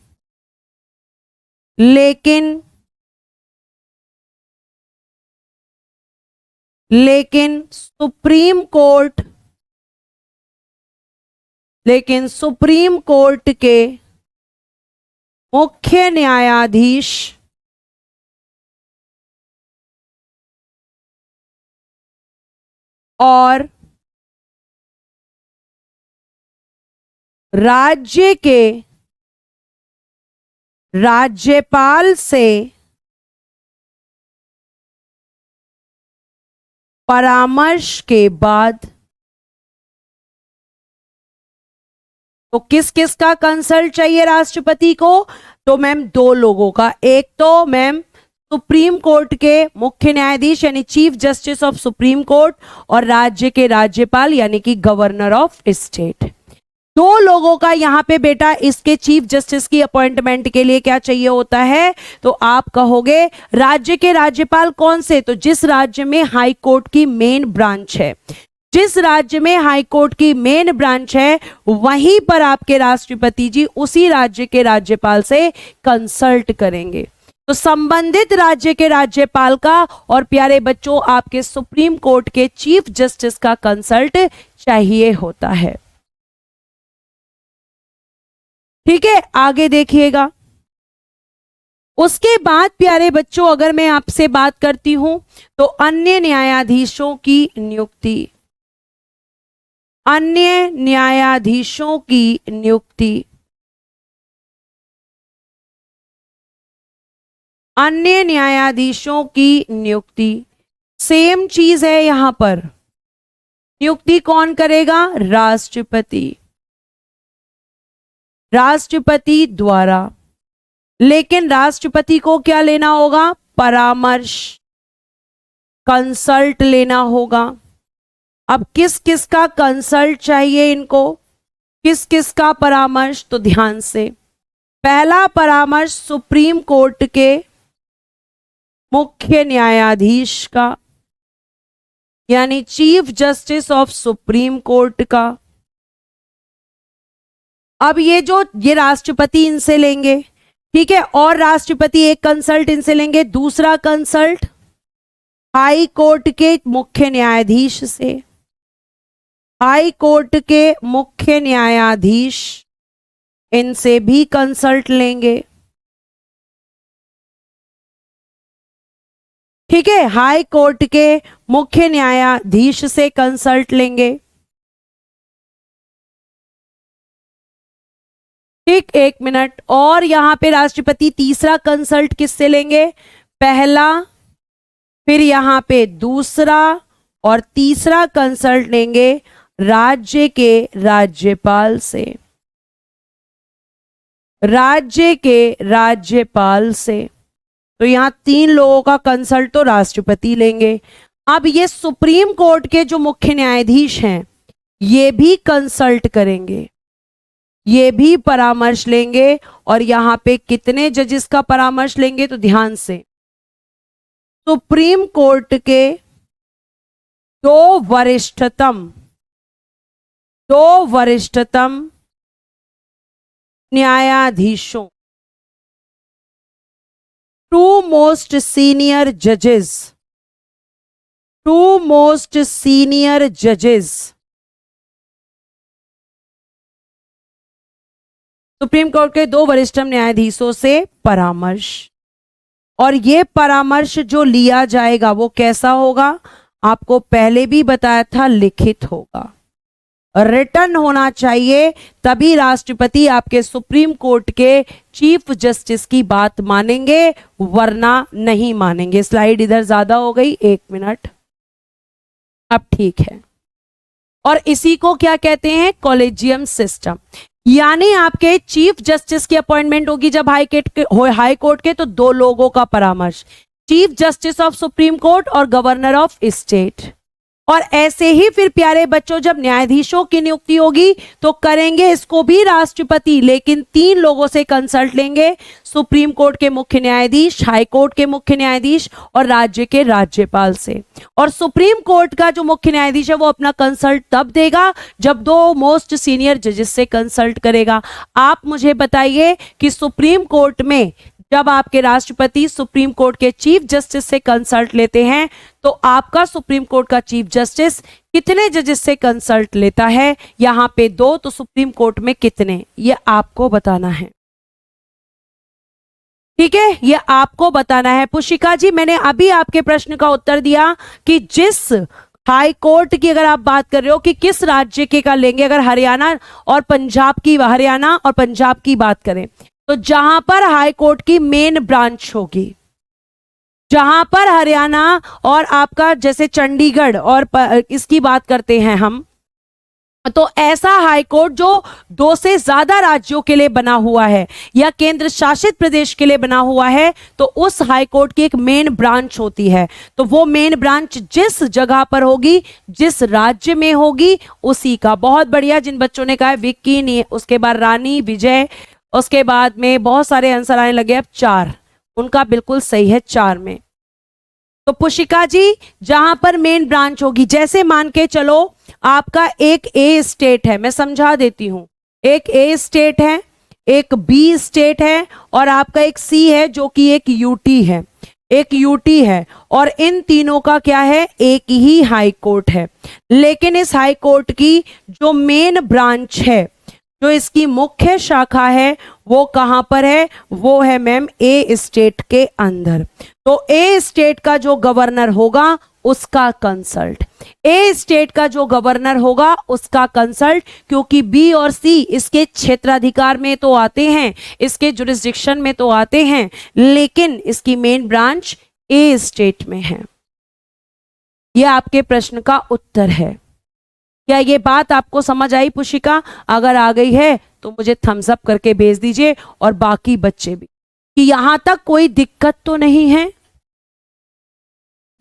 सुप्रीम कोर्ट, लेकिन सुप्रीम कोर्ट के मुख्य न्यायाधीश और राज्य के राज्यपाल से परामर्श के बाद, तो किस किस का कंसल्ट चाहिए राष्ट्रपति को? तो मैम दो लोगों का। एक तो मैम सुप्रीम कोर्ट के मुख्य न्यायाधीश यानी chief justice of supreme court, और राज्य के राज्यपाल यानी कि गवर्नर ऑफ स्टेट। दो लोगों का यहां पे बेटा इसके चीफ जस्टिस की अपॉइंटमेंट के लिए क्या चाहिए होता है? तो आप कहोगे राज्य के राज्यपाल कौन से? तो जिस राज्य में हाई कोर्ट की मेन ब्रांच है, जिस राज्य में हाई कोर्ट की मेन ब्रांच है वहीं पर आपके राष्ट्रपति जी उसी राज्य के राज्यपाल से कंसल्ट करेंगे। तो संबंधित राज्य के राज्यपाल का और प्यारे बच्चों आपके सुप्रीम कोर्ट के चीफ जस्टिस का कंसल्ट चाहिए होता है। ठीक है, आगे देखिएगा। उसके बाद प्यारे बच्चों अगर मैं आपसे बात करती हूं तो अन्य न्यायाधीशों की नियुक्ति, अन्य न्यायाधीशों की नियुक्ति, अन्य न्यायाधीशों की नियुक्ति सेम चीज है यहां पर। नियुक्ति कौन करेगा? राष्ट्रपति, राष्ट्रपति द्वारा। लेकिन राष्ट्रपति को क्या लेना होगा? परामर्श, कंसल्ट लेना होगा। अब किस किस का कंसल्ट चाहिए इनको, किस किस का परामर्श? तो ध्यान से, पहला परामर्श सुप्रीम कोर्ट के मुख्य न्यायाधीश का यानी chief justice of supreme court का। अब ये राष्ट्रपति इनसे लेंगे, ठीक है, और राष्ट्रपति एक कंसल्ट इनसे लेंगे, दूसरा कंसल्ट हाई कोर्ट के मुख्य न्यायाधीश से, हाई कोर्ट के मुख्य न्यायाधीश इनसे भी कंसल्ट लेंगे। ठीक है, हाई कोर्ट के मुख्य न्यायाधीश से कंसल्ट लेंगे। ठीक, 1 मिनट। और यहां पे राष्ट्रपति तीसरा कंसल्ट किससे लेंगे? पहला, फिर यहां पे दूसरा और तीसरा कंसल्ट लेंगे राज्य के राज्यपाल से। राज्य के राज्यपाल से। तो यहां 3 लोगों का कंसल्ट तो राष्ट्रपति लेंगे। अब ये सुप्रीम कोर्ट के जो मुख्य न्यायाधीश हैं ये भी कंसल्ट करेंगे, ये भी परामर्श लेंगे। और यहां पे कितने जजेस का परामर्श लेंगे? तो ध्यान से, सुप्रीम कोर्ट के 2 वरिष्ठतम न्यायाधीशों, 2 मोस्ट सीनियर जजेस, सुप्रीम कोर्ट के 2 वरिष्ठ न्यायाधीशों से परामर्श। और ये परामर्श जो लिया जाएगा वो कैसा होगा? आपको पहले भी बताया था, लिखित होगा, रिटर्न होना चाहिए, तभी राष्ट्रपति आपके सुप्रीम कोर्ट के चीफ जस्टिस की बात मानेंगे, वरना नहीं मानेंगे। स्लाइड इधर ज्यादा हो गई, 1 मिनट। अब ठीक है। और इसी को क्या कहते हैं? Collegium system. यानी आपके चीफ जस्टिस की अपॉइंटमेंट होगी जब हाई कोर्ट के, तो 2 लोगों का परामर्श, chief justice of supreme court और गवर्नर ऑफ स्टेट। और ऐसे ही फिर प्यारे बच्चों जब न्यायाधीशों की नियुक्ति होगी तो करेंगे इसको भी राष्ट्रपति, लेकिन 3 लोगों से कंसल्ट लेंगे, सुप्रीम कोर्ट के मुख्य न्यायाधीश, हाई कोर्ट के मुख्य न्यायाधीश और राज्य के राज्यपाल से। और सुप्रीम कोर्ट का जो मुख्य न्यायाधीश है वो अपना कंसल्ट तब देगा जब 2 मोस्ट सीनियर जजेस से कंसल्ट करेगा। आप मुझे बताइए कि सुप्रीम कोर्ट में जब आपके राष्ट्रपति सुप्रीम कोर्ट के चीफ जस्टिस से कंसल्ट लेते हैं तो आपका सुप्रीम कोर्ट का चीफ जस्टिस कितने जजेस से कंसल्ट लेता है? यहां पे 2, तो सुप्रीम कोर्ट में कितने, ये आपको बताना है। ठीक है, ये आपको बताना है। पुशिका जी, मैंने अभी आपके प्रश्न का उत्तर दिया कि जिस हाई कोर्ट की अगर आप बात कर रहे हो कि किस राज्य के का लेंगे, अगर हरियाणा और पंजाब की बात करें तो जहां पर हाई कोर्ट की मेन ब्रांच होगी, जहां पर हरियाणा और आपका जैसे चंडीगढ़ और इसकी बात करते हैं हम, तो ऐसा हाई कोर्ट जो 2 से ज्यादा राज्यों के लिए बना हुआ है या केंद्र शासित प्रदेश के लिए बना हुआ है, तो उस हाई कोर्ट की एक मेन ब्रांच होती है। तो वो मेन ब्रांच जिस जगह पर होगी, जिस राज्य में होगी, उसी का। बहुत बढ़िया, जिन बच्चों ने कहा विक्की नहीं, उसके बाद रानी, विजय, उसके बाद में बहुत सारे आंसर आने लगे। अब 4, उनका बिल्कुल सही है, 4 में। तो पुशिका जी, जहां पर मेन ब्रांच होगी, जैसे मान के चलो आपका एक ए स्टेट है, मैं समझा देती हूं, एक ए स्टेट है, एक बी स्टेट है और आपका एक सी है जो कि एक यूटी है, और इन तीनों का क्या है? एक ही हाई कोर्ट है। लेकिन इस हाई कोर्ट की जो मेन ब्रांच है, जो इसकी मुख्य शाखा है, वो कहां पर है? वो है मैम ए स्टेट के अंदर। तो ए स्टेट का जो गवर्नर होगा उसका कंसल्ट, ए स्टेट का जो गवर्नर होगा उसका कंसल्ट, क्योंकि बी और सी इसके क्षेत्राधिकार में तो आते हैं, इसके जुरिस्डिक्शन में तो आते हैं, लेकिन इसकी मेन ब्रांच ए स्टेट में है। यह आपके प्रश्न का उत्तर है। क्या ये बात आपको समझ आई पुशिका? अगर आ गई है तो मुझे थम्स अप करके भेज दीजिए, और बाकी बच्चे भी, कि यहां तक कोई दिक्कत तो नहीं है,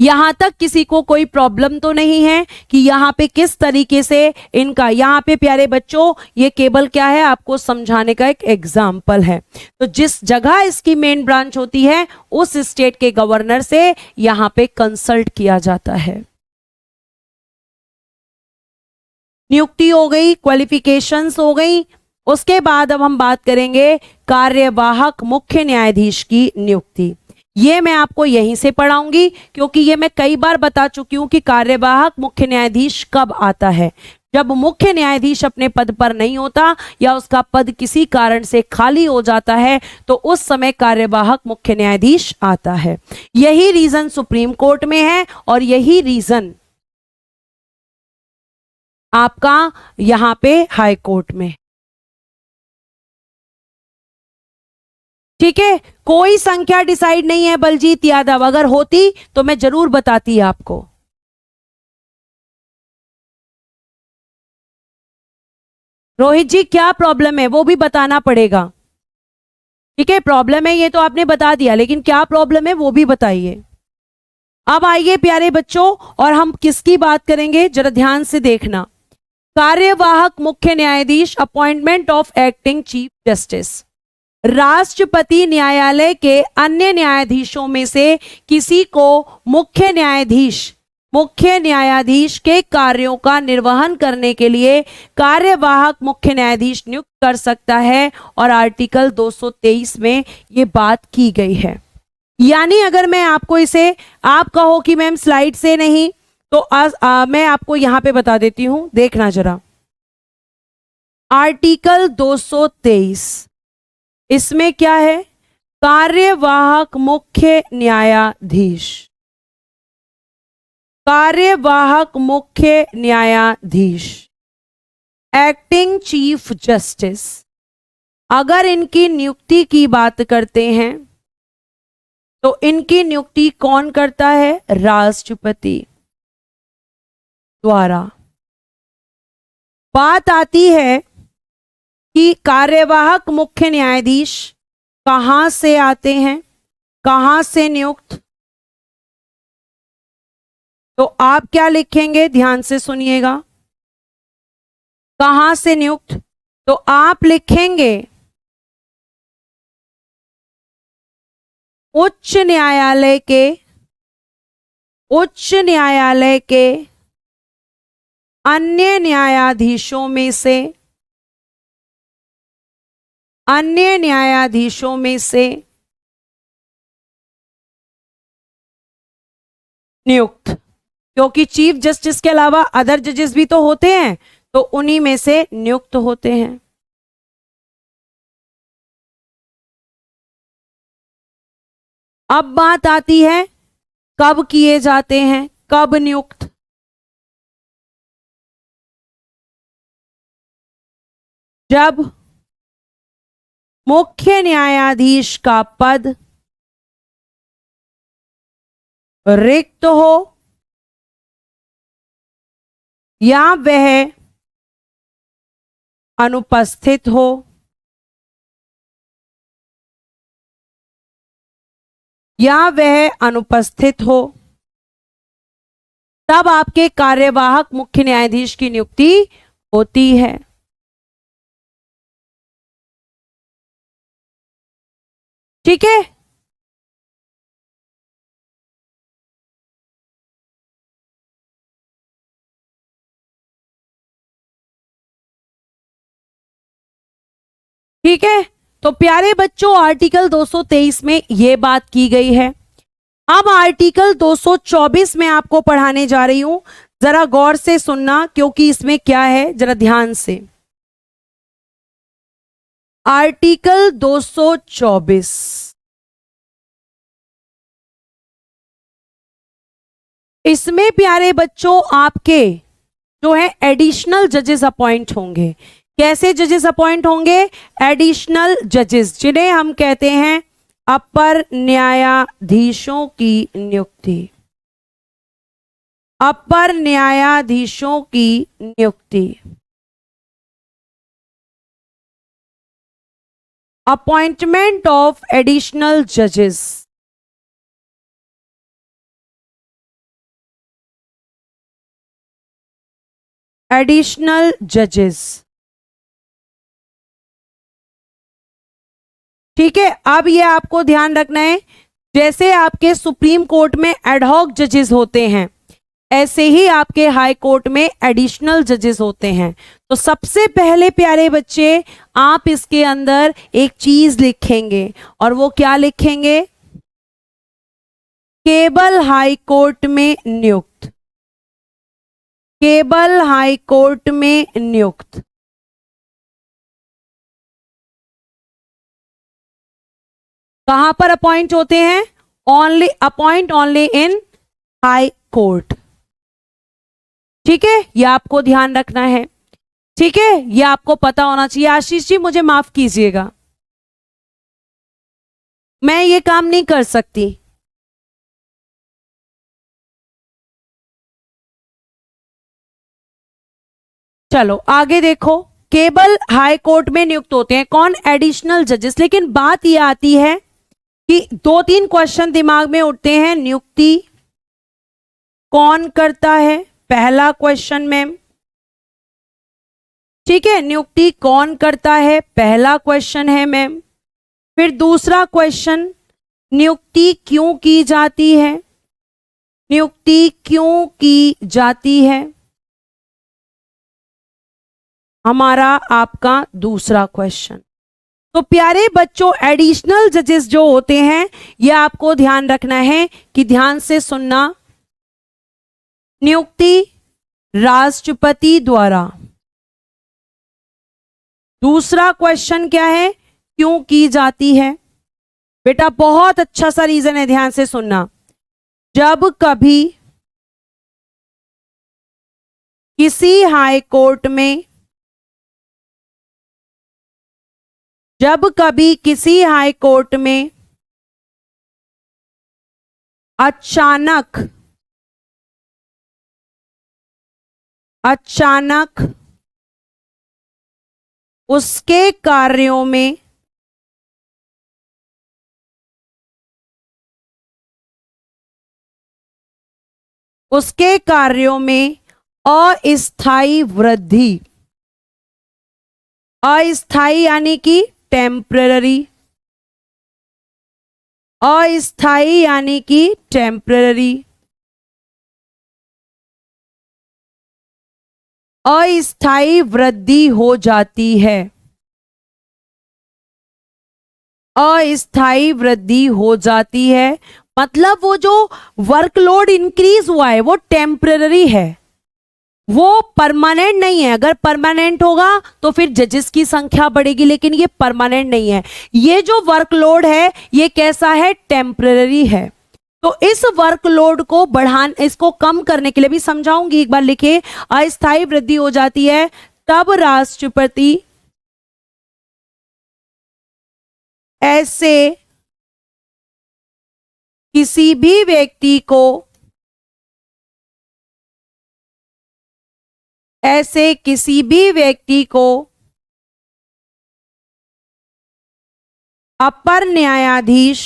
यहां तक किसी को कोई प्रॉब्लम तो नहीं है कि यहां पे किस तरीके से इनका, यहां पे प्यारे बच्चों ये केवल क्या है, आपको समझाने का एक एग्जाम्पल है। तो जिस जगह इसकी मेन ब्रांच होती है उस स्टेट के गवर्नर से यहां पे कंसल्ट किया जाता है। नियुक्ति हो गई, क्वालिफिकेशंस हो गई। उसके बाद अब हम बात करेंगे कार्यवाहक मुख्य न्यायाधीश की नियुक्ति। ये मैं आपको यहीं से पढ़ाऊंगी, क्योंकि ये मैं कई बार बता चुकी हूं कि कार्यवाहक मुख्य न्यायाधीश कब आता है। जब मुख्य न्यायाधीश अपने पद पर नहीं होता या उसका पद किसी कारण से खाली हो जाता है तो उस समय कार्यवाहक मुख्य न्यायाधीश आता है। यही रीजन सुप्रीम कोर्ट में है और यही रीजन आपका यहां पे हाई कोर्ट में। ठीक है, कोई संख्या डिसाइड नहीं है बलजीत यादव, अगर होती तो मैं जरूर बताती आपको। रोहित जी क्या प्रॉब्लम है वो भी बताना पड़ेगा। ठीक है, प्रॉब्लम है ये तो आपने बता दिया, लेकिन क्या प्रॉब्लम है वो भी बताइए। अब आइए प्यारे बच्चों, और हम किसकी बात करेंगे जरा ध्यान से देखना। कार्यवाहक मुख्य न्यायाधीश, appointment of acting chief justice. राष्ट्रपति न्यायालय के अन्य न्यायाधीशों में से किसी को मुख्य न्यायाधीश के कार्यों का निर्वहन करने के लिए कार्यवाहक मुख्य न्यायाधीश नियुक्त कर सकता है, और आर्टिकल 223 में ये बात की गई है। यानी अगर मैं आपको इसे, आप कहो कि मैम स्लाइड से नहीं, तो मैं आपको यहां पे बता देती हूं, देखना जरा। आर्टिकल 223 इसमें क्या है? कार्यवाहक मुख्य न्यायाधीश, कार्यवाहक मुख्य न्यायाधीश, एक्टिंग चीफ जस्टिस, अगर इनकी नियुक्ति की बात करते हैं तो इनकी नियुक्ति कौन करता है? राष्ट्रपति द्वारा। बात आती है कि कार्यवाहक मुख्य न्यायाधीश कहां से आते हैं, कहां से नियुक्त, तो आप क्या लिखेंगे? ध्यान से सुनिएगा। कहां से नियुक्त? तो आप लिखेंगे उच्च न्यायालय के अन्य न्यायाधीशों में से नियुक्त, क्योंकि चीफ जस्टिस के अलावा अदर जजेस भी तो होते हैं, तो उन्हीं में से नियुक्त होते हैं। अब बात आती है कब किए जाते हैं, कब नियुक्त? जब मुख्य न्यायाधीश का पद रिक्त हो या वह अनुपस्थित हो, तब आपके कार्यवाहक मुख्य न्यायाधीश की नियुक्ति होती है। ठीक है, ठीक है। तो प्यारे बच्चों, आर्टिकल 223 में यह बात की गई है। अब आर्टिकल 224 में आपको पढ़ाने जा रही हूं, जरा गौर से सुनना, क्योंकि इसमें क्या है जरा ध्यान से। आर्टिकल 224 इसमें प्यारे बच्चों आपके जो है एडिशनल जजेस अपॉइंट होंगे। कैसे जजेस अपॉइंट होंगे? एडिशनल जजेस, जिन्हें हम कहते हैं अपर न्यायाधीशों की नियुक्ति। अपर न्यायाधीशों की नियुक्ति, अपॉइंटमेंट ऑफ एडिशनल जजेस। एडिशनल जजेस, ठीक है। अब ये आपको ध्यान रखना है, जैसे आपके सुप्रीम कोर्ट में एडहॉक जजेस होते हैं, ऐसे ही आपके हाई कोर्ट में एडिशनल जजेस होते हैं। तो सबसे पहले प्यारे बच्चे आप इसके अंदर एक चीज लिखेंगे, और वो क्या लिखेंगे? केवल हाई कोर्ट में नियुक्त, केवल हाई कोर्ट में नियुक्त। कहां पर अपॉइंट होते हैं? Appoint only in high court. ठीक है, यह आपको ध्यान रखना है। ठीक है, यह आपको पता होना चाहिए। आशीष जी मुझे माफ कीजिएगा, मैं ये काम नहीं कर सकती। चलो आगे देखो, केवल हाई कोर्ट में नियुक्त होते हैं कौन? एडिशनल जजेस। लेकिन बात यह आती है कि 2-3 क्वेश्चन दिमाग में उठते हैं। नियुक्ति कौन करता है? पहला क्वेश्चन मैम। ठीक है, नियुक्ति कौन करता है, पहला क्वेश्चन है मैम। फिर दूसरा क्वेश्चन, नियुक्ति क्यों की जाती है? नियुक्ति क्यों की जाती है, हमारा आपका दूसरा क्वेश्चन। तो प्यारे बच्चों, एडिशनल जजेस जो होते हैं, यह आपको ध्यान रखना है कि ध्यान से सुनना। नियुक्ति राष्ट्रपति द्वारा। दूसरा क्वेश्चन क्या है? क्यों की जाती है? बेटा बहुत अच्छा सा रीजन है, ध्यान से सुनना। जब कभी किसी हाई कोर्ट में अचानक उसके कार्यों में अस्थायी वृद्धि, अस्थायी यानी कि टेम्पररी, अस्थायी यानी कि टेम्पररी, अस्थायी वृद्धि हो जाती है, अस्थायी वृद्धि हो जाती है। मतलब वो जो वर्कलोड इंक्रीज हुआ है वो टेम्पररी है, वो परमानेंट नहीं है। अगर परमानेंट होगा तो फिर जजेस की संख्या बढ़ेगी, लेकिन ये परमानेंट नहीं है। ये जो वर्कलोड है ये कैसा है? टेम्पररी है। तो इस वर्कलोड को बढ़ाने, इसको कम करने के लिए भी समझाऊंगी, एक बार लिखे। अस्थायी वृद्धि हो जाती है तब राष्ट्रपति ऐसे किसी भी व्यक्ति को अपर न्यायाधीश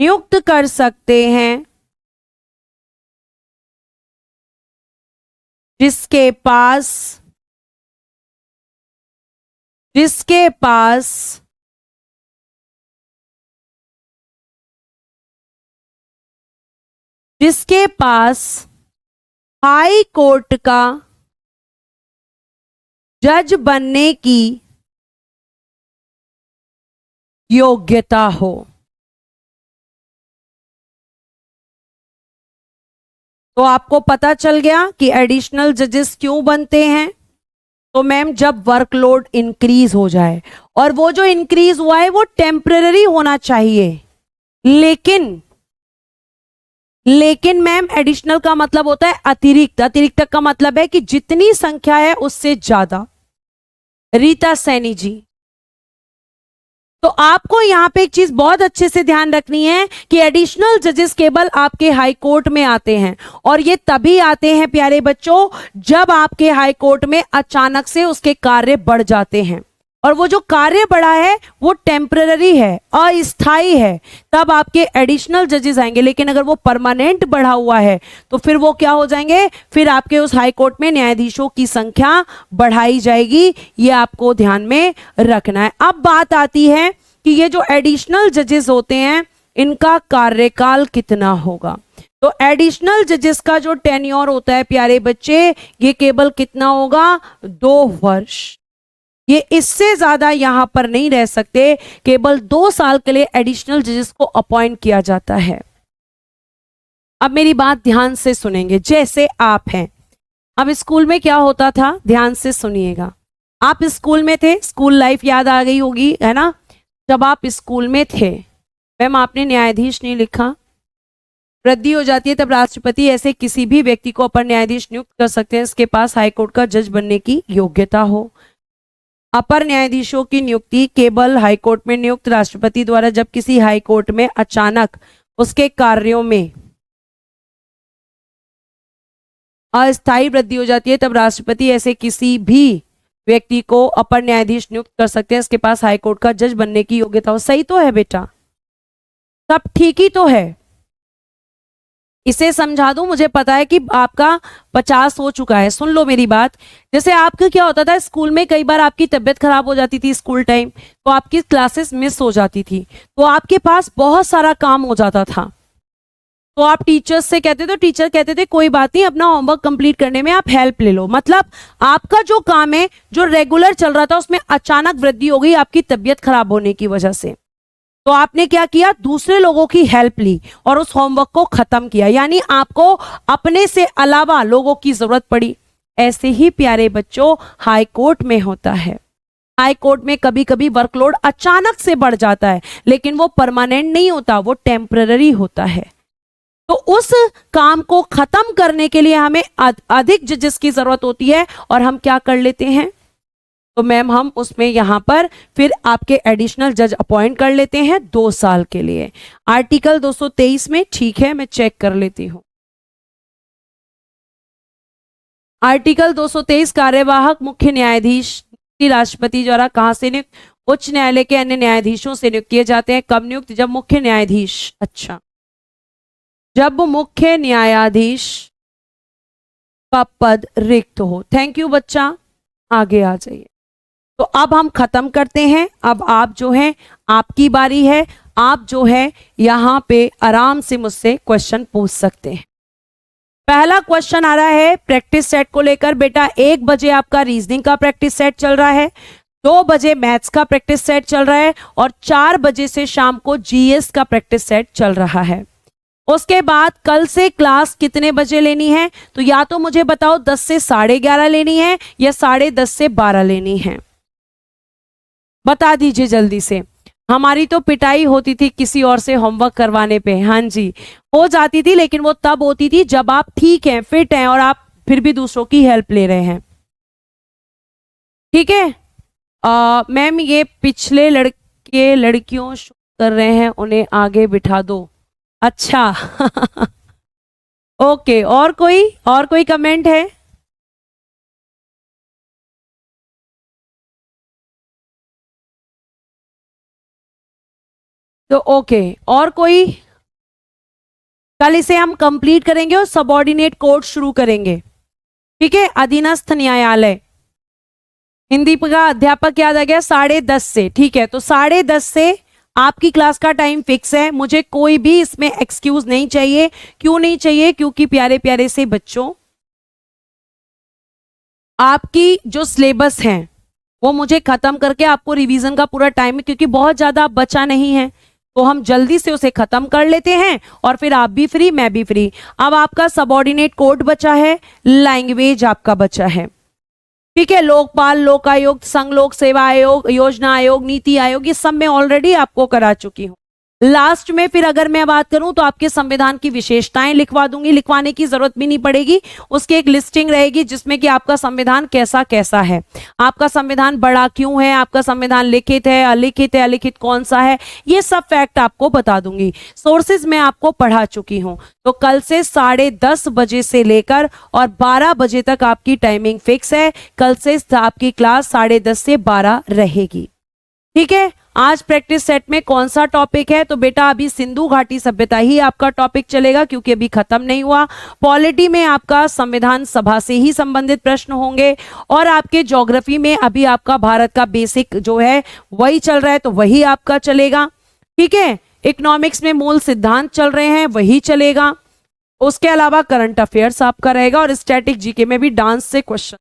नियुक्त कर सकते हैं जिसके पास हाई कोर्ट का जज बनने की योग्यता हो। तो आपको पता चल गया कि एडिशनल जजेस क्यों बनते हैं। तो मैम जब वर्कलोड इंक्रीज हो जाए, और वो जो इंक्रीज हुआ है वो टेम्पररी होना चाहिए, लेकिन मैम एडिशनल का मतलब होता है अतिरिक्त। अतिरिक्त का मतलब है कि जितनी संख्या है उससे ज्यादा। रीता सैनी जी, तो आपको यहां पे एक चीज बहुत अच्छे से ध्यान रखनी है कि एडिशनल जजेस केवल आपके हाई कोर्ट में आते हैं, और ये तभी आते हैं प्यारे बच्चों जब आपके हाई कोर्ट में अचानक से उसके कार्य बढ़ जाते हैं, और वो जो कार्य बढ़ा है वो टेम्पररी है, अस्थायी है, तब आपके एडिशनल जजेस आएंगे। लेकिन अगर वो परमानेंट बढ़ा हुआ है तो फिर वो क्या हो जाएंगे? फिर आपके उस हाई कोर्ट में न्यायाधीशों की संख्या बढ़ाई जाएगी। ये आपको ध्यान में रखना है। अब बात आती है कि ये जो एडिशनल जजेस होते हैं इनका कार्यकाल कितना होगा। तो एडिशनल जजेस का जो टेन्योर होता है प्यारे बच्चे, ये केवल कितना होगा? 2 वर्ष। ये इससे ज्यादा यहां पर नहीं रह सकते, केवल 2 साल के लिए एडिशनल जजेस को अपॉइंट किया जाता है। अब मेरी बात ध्यान से सुनेंगे। जैसे आप हैं, अब स्कूल में क्या होता था, ध्यान से सुनिएगा। आप स्कूल में थे, स्कूल लाइफ याद आ गई होगी, है ना। जब आप स्कूल में थे, मैम आपने न्यायाधीश नहीं लिखा, वृद्धि हो जाती है तब राष्ट्रपति ऐसे किसी भी व्यक्ति को अपर न्यायाधीश नियुक्त कर सकते हैं इसके पास हाईकोर्ट का जज बनने की योग्यता हो। अपर न्यायाधीशों की नियुक्ति केवल हाईकोर्ट में नियुक्त राष्ट्रपति द्वारा जब किसी हाईकोर्ट में अचानक उसके कार्यों में अस्थायी वृद्धि हो जाती है तब राष्ट्रपति ऐसे किसी भी व्यक्ति को अपर न्यायाधीश नियुक्त कर सकते हैं इसके पास हाईकोर्ट का जज बनने की योग्यता हो। सही तो है बेटा, सब ठीक ही तो है। इसे समझा दूं, मुझे पता है कि आपका 50 हो चुका है। सुन लो मेरी बात। जैसे आपका क्या होता था, स्कूल में कई बार आपकी तबीयत खराब हो जाती थी स्कूल टाइम, तो आपकी क्लासेस मिस हो जाती थी, तो आपके पास बहुत सारा काम हो जाता था, तो आप टीचर्स से कहते, तो टीचर कहते थे कोई बात नहीं, अपना होमवर्क कंप्लीट करने में आप हेल्प ले लो। मतलब आपका जो काम है जो रेगुलर चल रहा था उसमें अचानक वृद्धि हो गई आपकी तबीयत खराब होने की वजह से, तो आपने क्या किया, दूसरे लोगों की हेल्प ली और उस होमवर्क को खत्म किया, यानी आपको अपने से अलावा लोगों की जरूरत पड़ी। ऐसे ही प्यारे बच्चों हाई कोर्ट में होता है। हाई कोर्ट में कभी कभी वर्कलोड अचानक से बढ़ जाता है, लेकिन वो परमानेंट नहीं होता, वो टेम्पररी होता है। तो उस काम को खत्म करने के लिए हमें अधिक जजेस की जरूरत होती है, और हम क्या कर लेते हैं, तो मैम हम उसमें यहां पर फिर आपके एडिशनल जज अपॉइंट कर लेते हैं 2 साल के लिए। आर्टिकल 223 में, ठीक है मैं चेक कर लेती हूं। आर्टिकल 223 कार्यवाहक मुख्य न्यायाधीश राष्ट्रपति द्वारा कहां से नियुक्त, उच्च न्यायालय के अन्य न्यायाधीशों से नियुक्त किए जाते हैं। कब नियुक्त, जब मुख्य न्यायाधीश, अच्छा, जब मुख्य न्यायाधीश का पद रिक्त हो। थैंक यू बच्चा, आगे आ जाइए। तो अब हम खत्म करते हैं। अब आप जो है, आपकी बारी है, आप जो है यहां पे आराम से मुझसे क्वेश्चन पूछ सकते हैं। पहला क्वेश्चन आ रहा है प्रैक्टिस सेट को लेकर। बेटा 1 बजे आपका रीजनिंग का प्रैक्टिस सेट चल रहा है, 2 बजे मैथ्स का प्रैक्टिस सेट चल रहा है, और 4 बजे से शाम को जीएस का प्रैक्टिस सेट चल रहा है। उसके बाद कल से क्लास कितने बजे लेनी है, तो या तो मुझे बताओ 10 से 11:30 लेनी है या 10:30 से 12 लेनी है, बता दीजिए जल्दी से। हमारी तो पिटाई होती थी किसी और से होमवर्क करवाने पे, हाँ जी हो जाती थी, लेकिन वो तब होती थी जब आप ठीक हैं, फिट हैं, और आप फिर भी दूसरों की हेल्प ले रहे हैं। ठीक है मैम, ये पिछले लड़के लड़कियों कर रहे हैं, उन्हें आगे बिठा दो। अच्छा ओके, और कोई कमेंट है? तो ओके, और कोई? कल इसे हम कंप्लीट करेंगे और सबऑर्डिनेट कोर्ट शुरू करेंगे। ठीक है, अधीनस्थ न्यायालय हिंदी का अध्यापक याद आ गया 10:30 से। ठीक है, तो 10:30 से आपकी क्लास का टाइम फिक्स है, मुझे कोई भी इसमें एक्सक्यूज नहीं चाहिए। क्यों नहीं चाहिए? क्योंकि प्यारे प्यारे से बच्चों, आपकी जो सिलेबस है वो मुझे खत्म करके आपको रिवीजन का पूरा टाइम, क्योंकि बहुत ज्यादा बचा नहीं है, तो हम जल्दी से उसे खत्म कर लेते हैं और फिर आप भी फ्री, मैं भी फ्री। अब आपका सबऑर्डिनेट कोड बचा है, लैंग्वेज आपका बचा है। ठीक है, लोकपाल, लोक आयोग, संघ लोक सेवा आयोग, योजना आयोग, नीति आयोग, ये सब मैं ऑलरेडी आपको करा चुकी हूँ। लास्ट में फिर अगर मैं बात करूं तो आपके संविधान की विशेषताएं लिखवा दूंगी, लिखवाने की जरूरत भी नहीं पड़ेगी, उसकी एक लिस्टिंग रहेगी जिसमें कि आपका संविधान कैसा कैसा है, आपका संविधान बड़ा क्यों है, आपका संविधान लिखित है, अलिखित कौन सा है, ये सब फैक्ट आपको बता दूंगी। सोर्सेज मैं आपको पढ़ा चुकी हूं। तो कल से 10:30 बजे से लेकर और 12 बजे तक आपकी टाइमिंग फिक्स है। कल से आपकी क्लास 10:30 से 12 रहेगी। ठीक है, आज प्रैक्टिस सेट में कौन सा टॉपिक है? तो बेटा अभी सिंधु घाटी सभ्यता ही आपका टॉपिक चलेगा, क्योंकि अभी खत्म नहीं हुआ। पॉलिटी में आपका संविधान सभा से ही संबंधित प्रश्न होंगे, और आपके ज्योग्राफी में अभी आपका भारत का बेसिक जो है वही चल रहा है, तो वही आपका चलेगा। ठीक है, इकोनॉमिक्स में मूल सिद्धांत चल रहे हैं, वही चलेगा। उसके अलावा करंट अफेयर्स आपका रहेगा, और स्टैटिक जीके में भी डांस से क्वेश्चन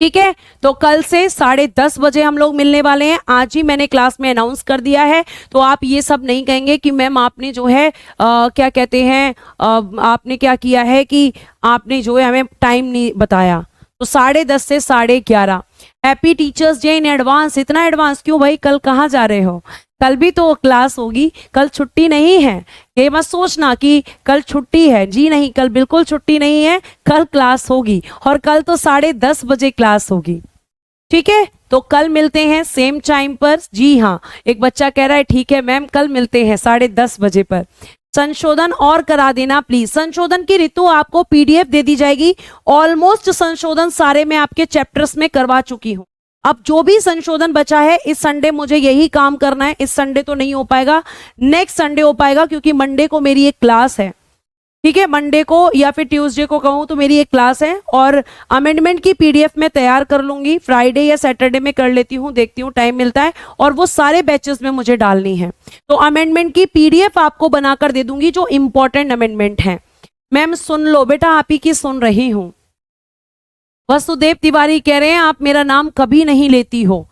ठीक है, तो कल से 10:30 बजे हम लोग मिलने वाले हैं। आज ही मैंने क्लास में अनाउंस कर दिया है, तो आप ये सब नहीं कहेंगे कि मैम आपने जो है क्या कहते हैं आपने क्या किया है कि आपने जो है हमें टाइम नहीं बताया। तो 10:30 से 11:30। Happy teachers day in advance. इतना एडवांस क्यों भाई, कल कहाँ जा रहे हो? कल भी तो क्लास होगी, कल छुट्टी नहीं है। ये मत सोचना कि कल छुट्टी है, जी नहीं, कल बिल्कुल छुट्टी नहीं है, कल क्लास होगी और कल तो 10:30 बजे क्लास होगी। ठीक है, तो कल मिलते हैं सेम टाइम पर। जी हाँ, एक बच्चा कह रहा है ठीक है मैम कल मिलते हैं 10:30 बजे पर। संशोधन और करा देना प्लीज। संशोधन की ऋतु आपको पीडीएफ दे दी जाएगी। ऑलमोस्ट संशोधन सारे मैं आपके चैप्टर्स में करवा चुकी हूं। अब जो भी संशोधन बचा है इस संडे मुझे यही काम करना है। इस संडे तो नहीं हो पाएगा, नेक्स्ट संडे हो पाएगा, क्योंकि मंडे को मेरी एक क्लास है। ठीक है, मंडे को या फिर ट्यूसडे को कहूं तो मेरी एक क्लास है और अमेंडमेंट की पीडीएफ में तैयार कर लूंगी। फ्राइडे या सैटरडे में कर लेती हूं, देखती हूं टाइम मिलता है, और वो सारे बैचेस में मुझे डालनी है। तो अमेंडमेंट की पीडीएफ आपको बनाकर दे दूंगी जो इंपॉर्टेंट अमेंडमेंट है। मैम सुन लो बेटा, आप ही की सुन रही हूं। वसुदेव तिवारी कह रहे हैं आप मेरा नाम कभी नहीं लेती हो।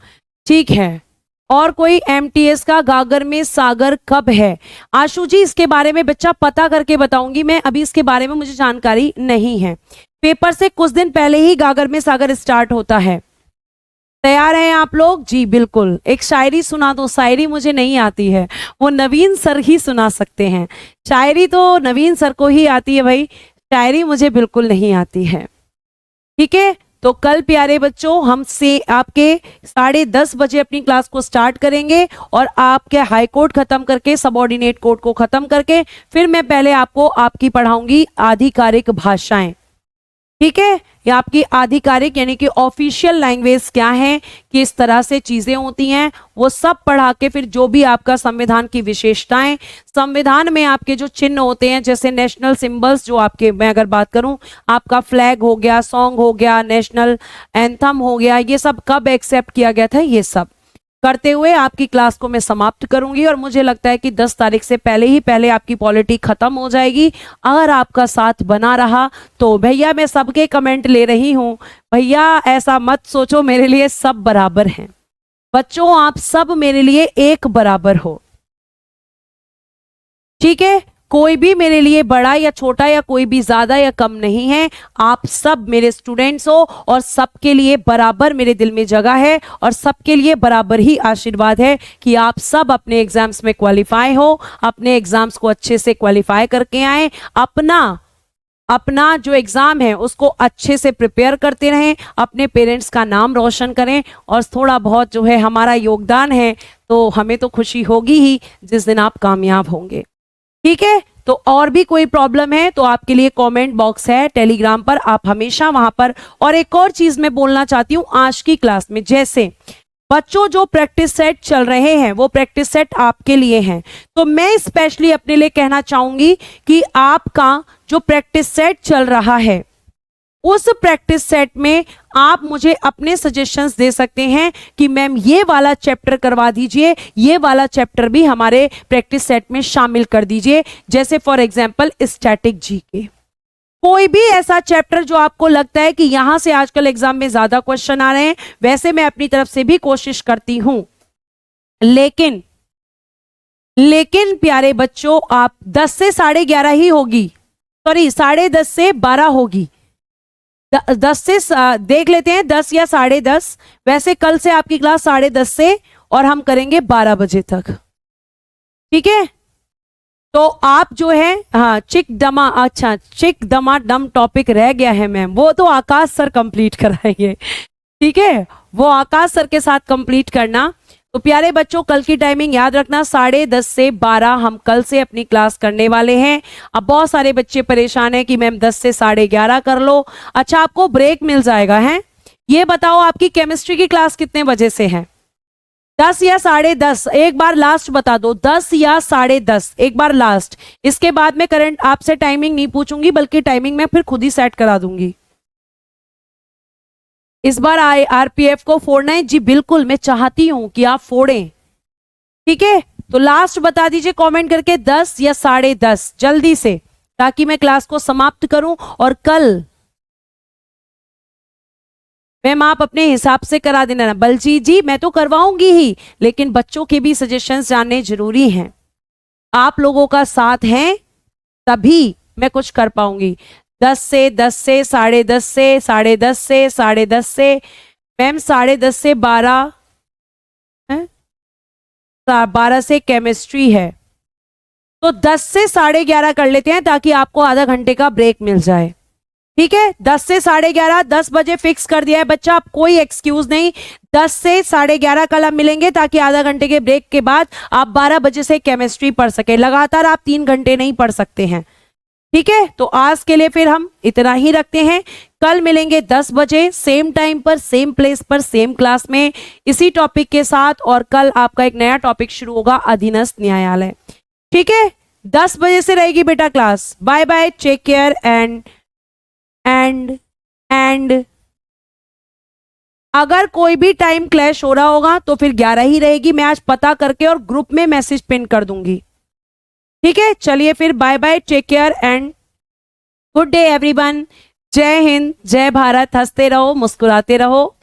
ठीक है, और कोई एमटीएस का गागर में सागर कब है? आशु जी इसके बारे में बच्चा पता करके बताऊंगी मैं, अभी इसके बारे में मुझे जानकारी नहीं है। पेपर से कुछ दिन पहले ही गागर में सागर स्टार्ट होता है। तैयार हैं आप लोग? जी बिल्कुल। एक शायरी सुना दो। शायरी मुझे नहीं आती है, वो नवीन सर ही सुना सकते हैं। शायरी तो नवीन सर को ही आती है भाई, शायरी मुझे बिल्कुल नहीं आती है। ठीक है, तो कल प्यारे बच्चों हमसे आपके 10:30 बजे अपनी क्लास को स्टार्ट करेंगे और आपके हाई कोर्ट खत्म करके सबऑर्डिनेट कोर्ट को खत्म करके फिर मैं पहले आपको आपकी पढ़ाऊंगी आधिकारिक भाषाएं। ठीक है, ये आपकी आधिकारिक यानी कि ऑफिशियल लैंग्वेज क्या है, किस तरह से चीजें होती हैं, वो सब पढ़ा के फिर जो भी आपका संविधान की विशेषताएं, संविधान में आपके जो चिन्ह होते हैं, जैसे नेशनल सिंबल्स जो आपके, मैं अगर बात करूं आपका फ्लैग हो गया, सॉन्ग हो गया, नेशनल एंथम हो गया, ये सब कब एक्सेप्ट किया गया था, ये सब करते हुए आपकी क्लास को मैं समाप्त करूंगी। और मुझे लगता है कि 10 तारीख से पहले ही पहले आपकी पॉलिटी खत्म हो जाएगी। अगर आपका साथ बना रहा तो भैया मैं सबके कमेंट ले रही हूं, भैया ऐसा मत सोचो मेरे लिए सब बराबर हैं। बच्चों आप सब मेरे लिए एक बराबर हो। ठीक है, कोई भी मेरे लिए बड़ा या छोटा या कोई भी ज्यादा या कम नहीं है। आप सब मेरे स्टूडेंट्स हो और सबके लिए बराबर मेरे दिल में जगह है और सबके लिए बराबर ही आशीर्वाद है कि आप सब अपने एग्जाम्स में क्वालिफाई हो, अपने एग्जाम्स को अच्छे से क्वालिफाई करके आए, अपना जो एग्जाम है उसको अच्छे से प्रिपेयर करते रहें, अपने पेरेंट्स का नाम रोशन करें और थोड़ा बहुत जो है हमारा योगदान है तो हमें तो खुशी होगी ही जिस दिन आप कामयाब होंगे। ठीक है, तो और भी कोई प्रॉब्लम है तो आपके लिए कमेंट बॉक्स है टेलीग्राम पर, आप हमेशा वहां पर। और एक और चीज मैं बोलना चाहती हूं आज की क्लास में, जैसे बच्चों जो प्रैक्टिस सेट चल रहे हैं वो प्रैक्टिस सेट आपके लिए हैं, तो मैं स्पेशली अपने लिए कहना चाहूंगी कि आपका जो प्रैक्टिस सेट चल रहा है उस प्रैक्टिस सेट में आप मुझे अपने सजेशंस दे सकते हैं कि मैम ये वाला चैप्टर करवा दीजिए, ये वाला चैप्टर भी हमारे प्रैक्टिस सेट में शामिल कर दीजिए। जैसे फॉर एग्जांपल स्टैटिक जीके, कोई भी ऐसा चैप्टर जो आपको लगता है कि यहां से आजकल एग्जाम में ज्यादा क्वेश्चन आ रहे हैं। वैसे मैं अपनी तरफ से भी कोशिश करती हूं, लेकिन प्यारे बच्चों आप 10 से 11:30 ही होगी, सॉरी 10:30 से 12 होगी। 10 से देख लेते हैं 10 या 10:30। वैसे कल से आपकी क्लास 10:30 से और हम करेंगे 12 बजे तक। ठीक है, तो आप जो है हाँ चिक दमा डम टॉपिक रह गया है मैम, वो तो आकाश सर कंप्लीट कराएंगे। ठीक है, वो आकाश सर के साथ कंप्लीट करना। तो प्यारे बच्चों कल की टाइमिंग याद रखना 10:30 से 12 हम कल से अपनी क्लास करने वाले हैं। अब बहुत सारे बच्चे परेशान हैं कि मैम 10 से 11:30 कर लो। अच्छा आपको ब्रेक मिल जाएगा है। ये बताओ आपकी केमिस्ट्री की क्लास कितने बजे से है? 10 या 10:30? एक बार लास्ट बता दो, 10 या 10:30, एक बार लास्ट। इसके बाद में करंट आपसे टाइमिंग नहीं पूछूंगी बल्कि टाइमिंग मैं फिर खुद ही सेट करा दूंगी। इस बार आरपीएफ को फोड़ना है? जी बिल्कुल, मैं चाहती हूं कि आप फोड़ें। ठीक है, तो लास्ट बता दीजिए कमेंट करके 10 या 10:30 जल्दी से, ताकि मैं क्लास को समाप्त करूं और कल मैम आप अपने हिसाब से करा देना ना। बलजीत जी मैं तो करवाऊंगी ही, लेकिन बच्चों के भी सजेशंस जानने जरूरी हैं। आप लोगों का साथ है तभी मैं कुछ कर पाऊंगी। 10 से 10 से 10:30 से 10:30 से 10:30 से मैम 10:30 से 12 है, 12 से केमिस्ट्री है, तो 10 से 11:30 कर लेते हैं ताकि आपको आधा घंटे का ब्रेक मिल जाए। ठीक है, 10 से 11:30, 10 बजे फिक्स कर दिया है बच्चा, आप कोई एक्सक्यूज नहीं। 10 से 11:30 कल हम मिलेंगे ताकि आधा घंटे के ब्रेक के बाद आप 12 बजे से केमिस्ट्री पढ़ सके। लगातार आप 3 घंटे नहीं पढ़ सकते हैं। ठीक है, तो आज के लिए फिर हम इतना ही रखते हैं। कल मिलेंगे 10 बजे सेम टाइम पर, सेम प्लेस पर, सेम क्लास में, इसी टॉपिक के साथ। और कल आपका एक नया टॉपिक शुरू होगा, अधीनस्थ न्यायालय। ठीक है, 10 बजे से रहेगी बेटा class. Bye bye, take care and अगर कोई भी टाइम क्लैश हो रहा होगा तो फिर 11 ही रहेगी। मैं आज पता करके और ग्रुप में मैसेज पिन कर दूंगी। ठीक है, चलिए फिर bye bye, take care and good day everyone. जय हिंद, जय भारत। हंसते रहो, मुस्कुराते रहो।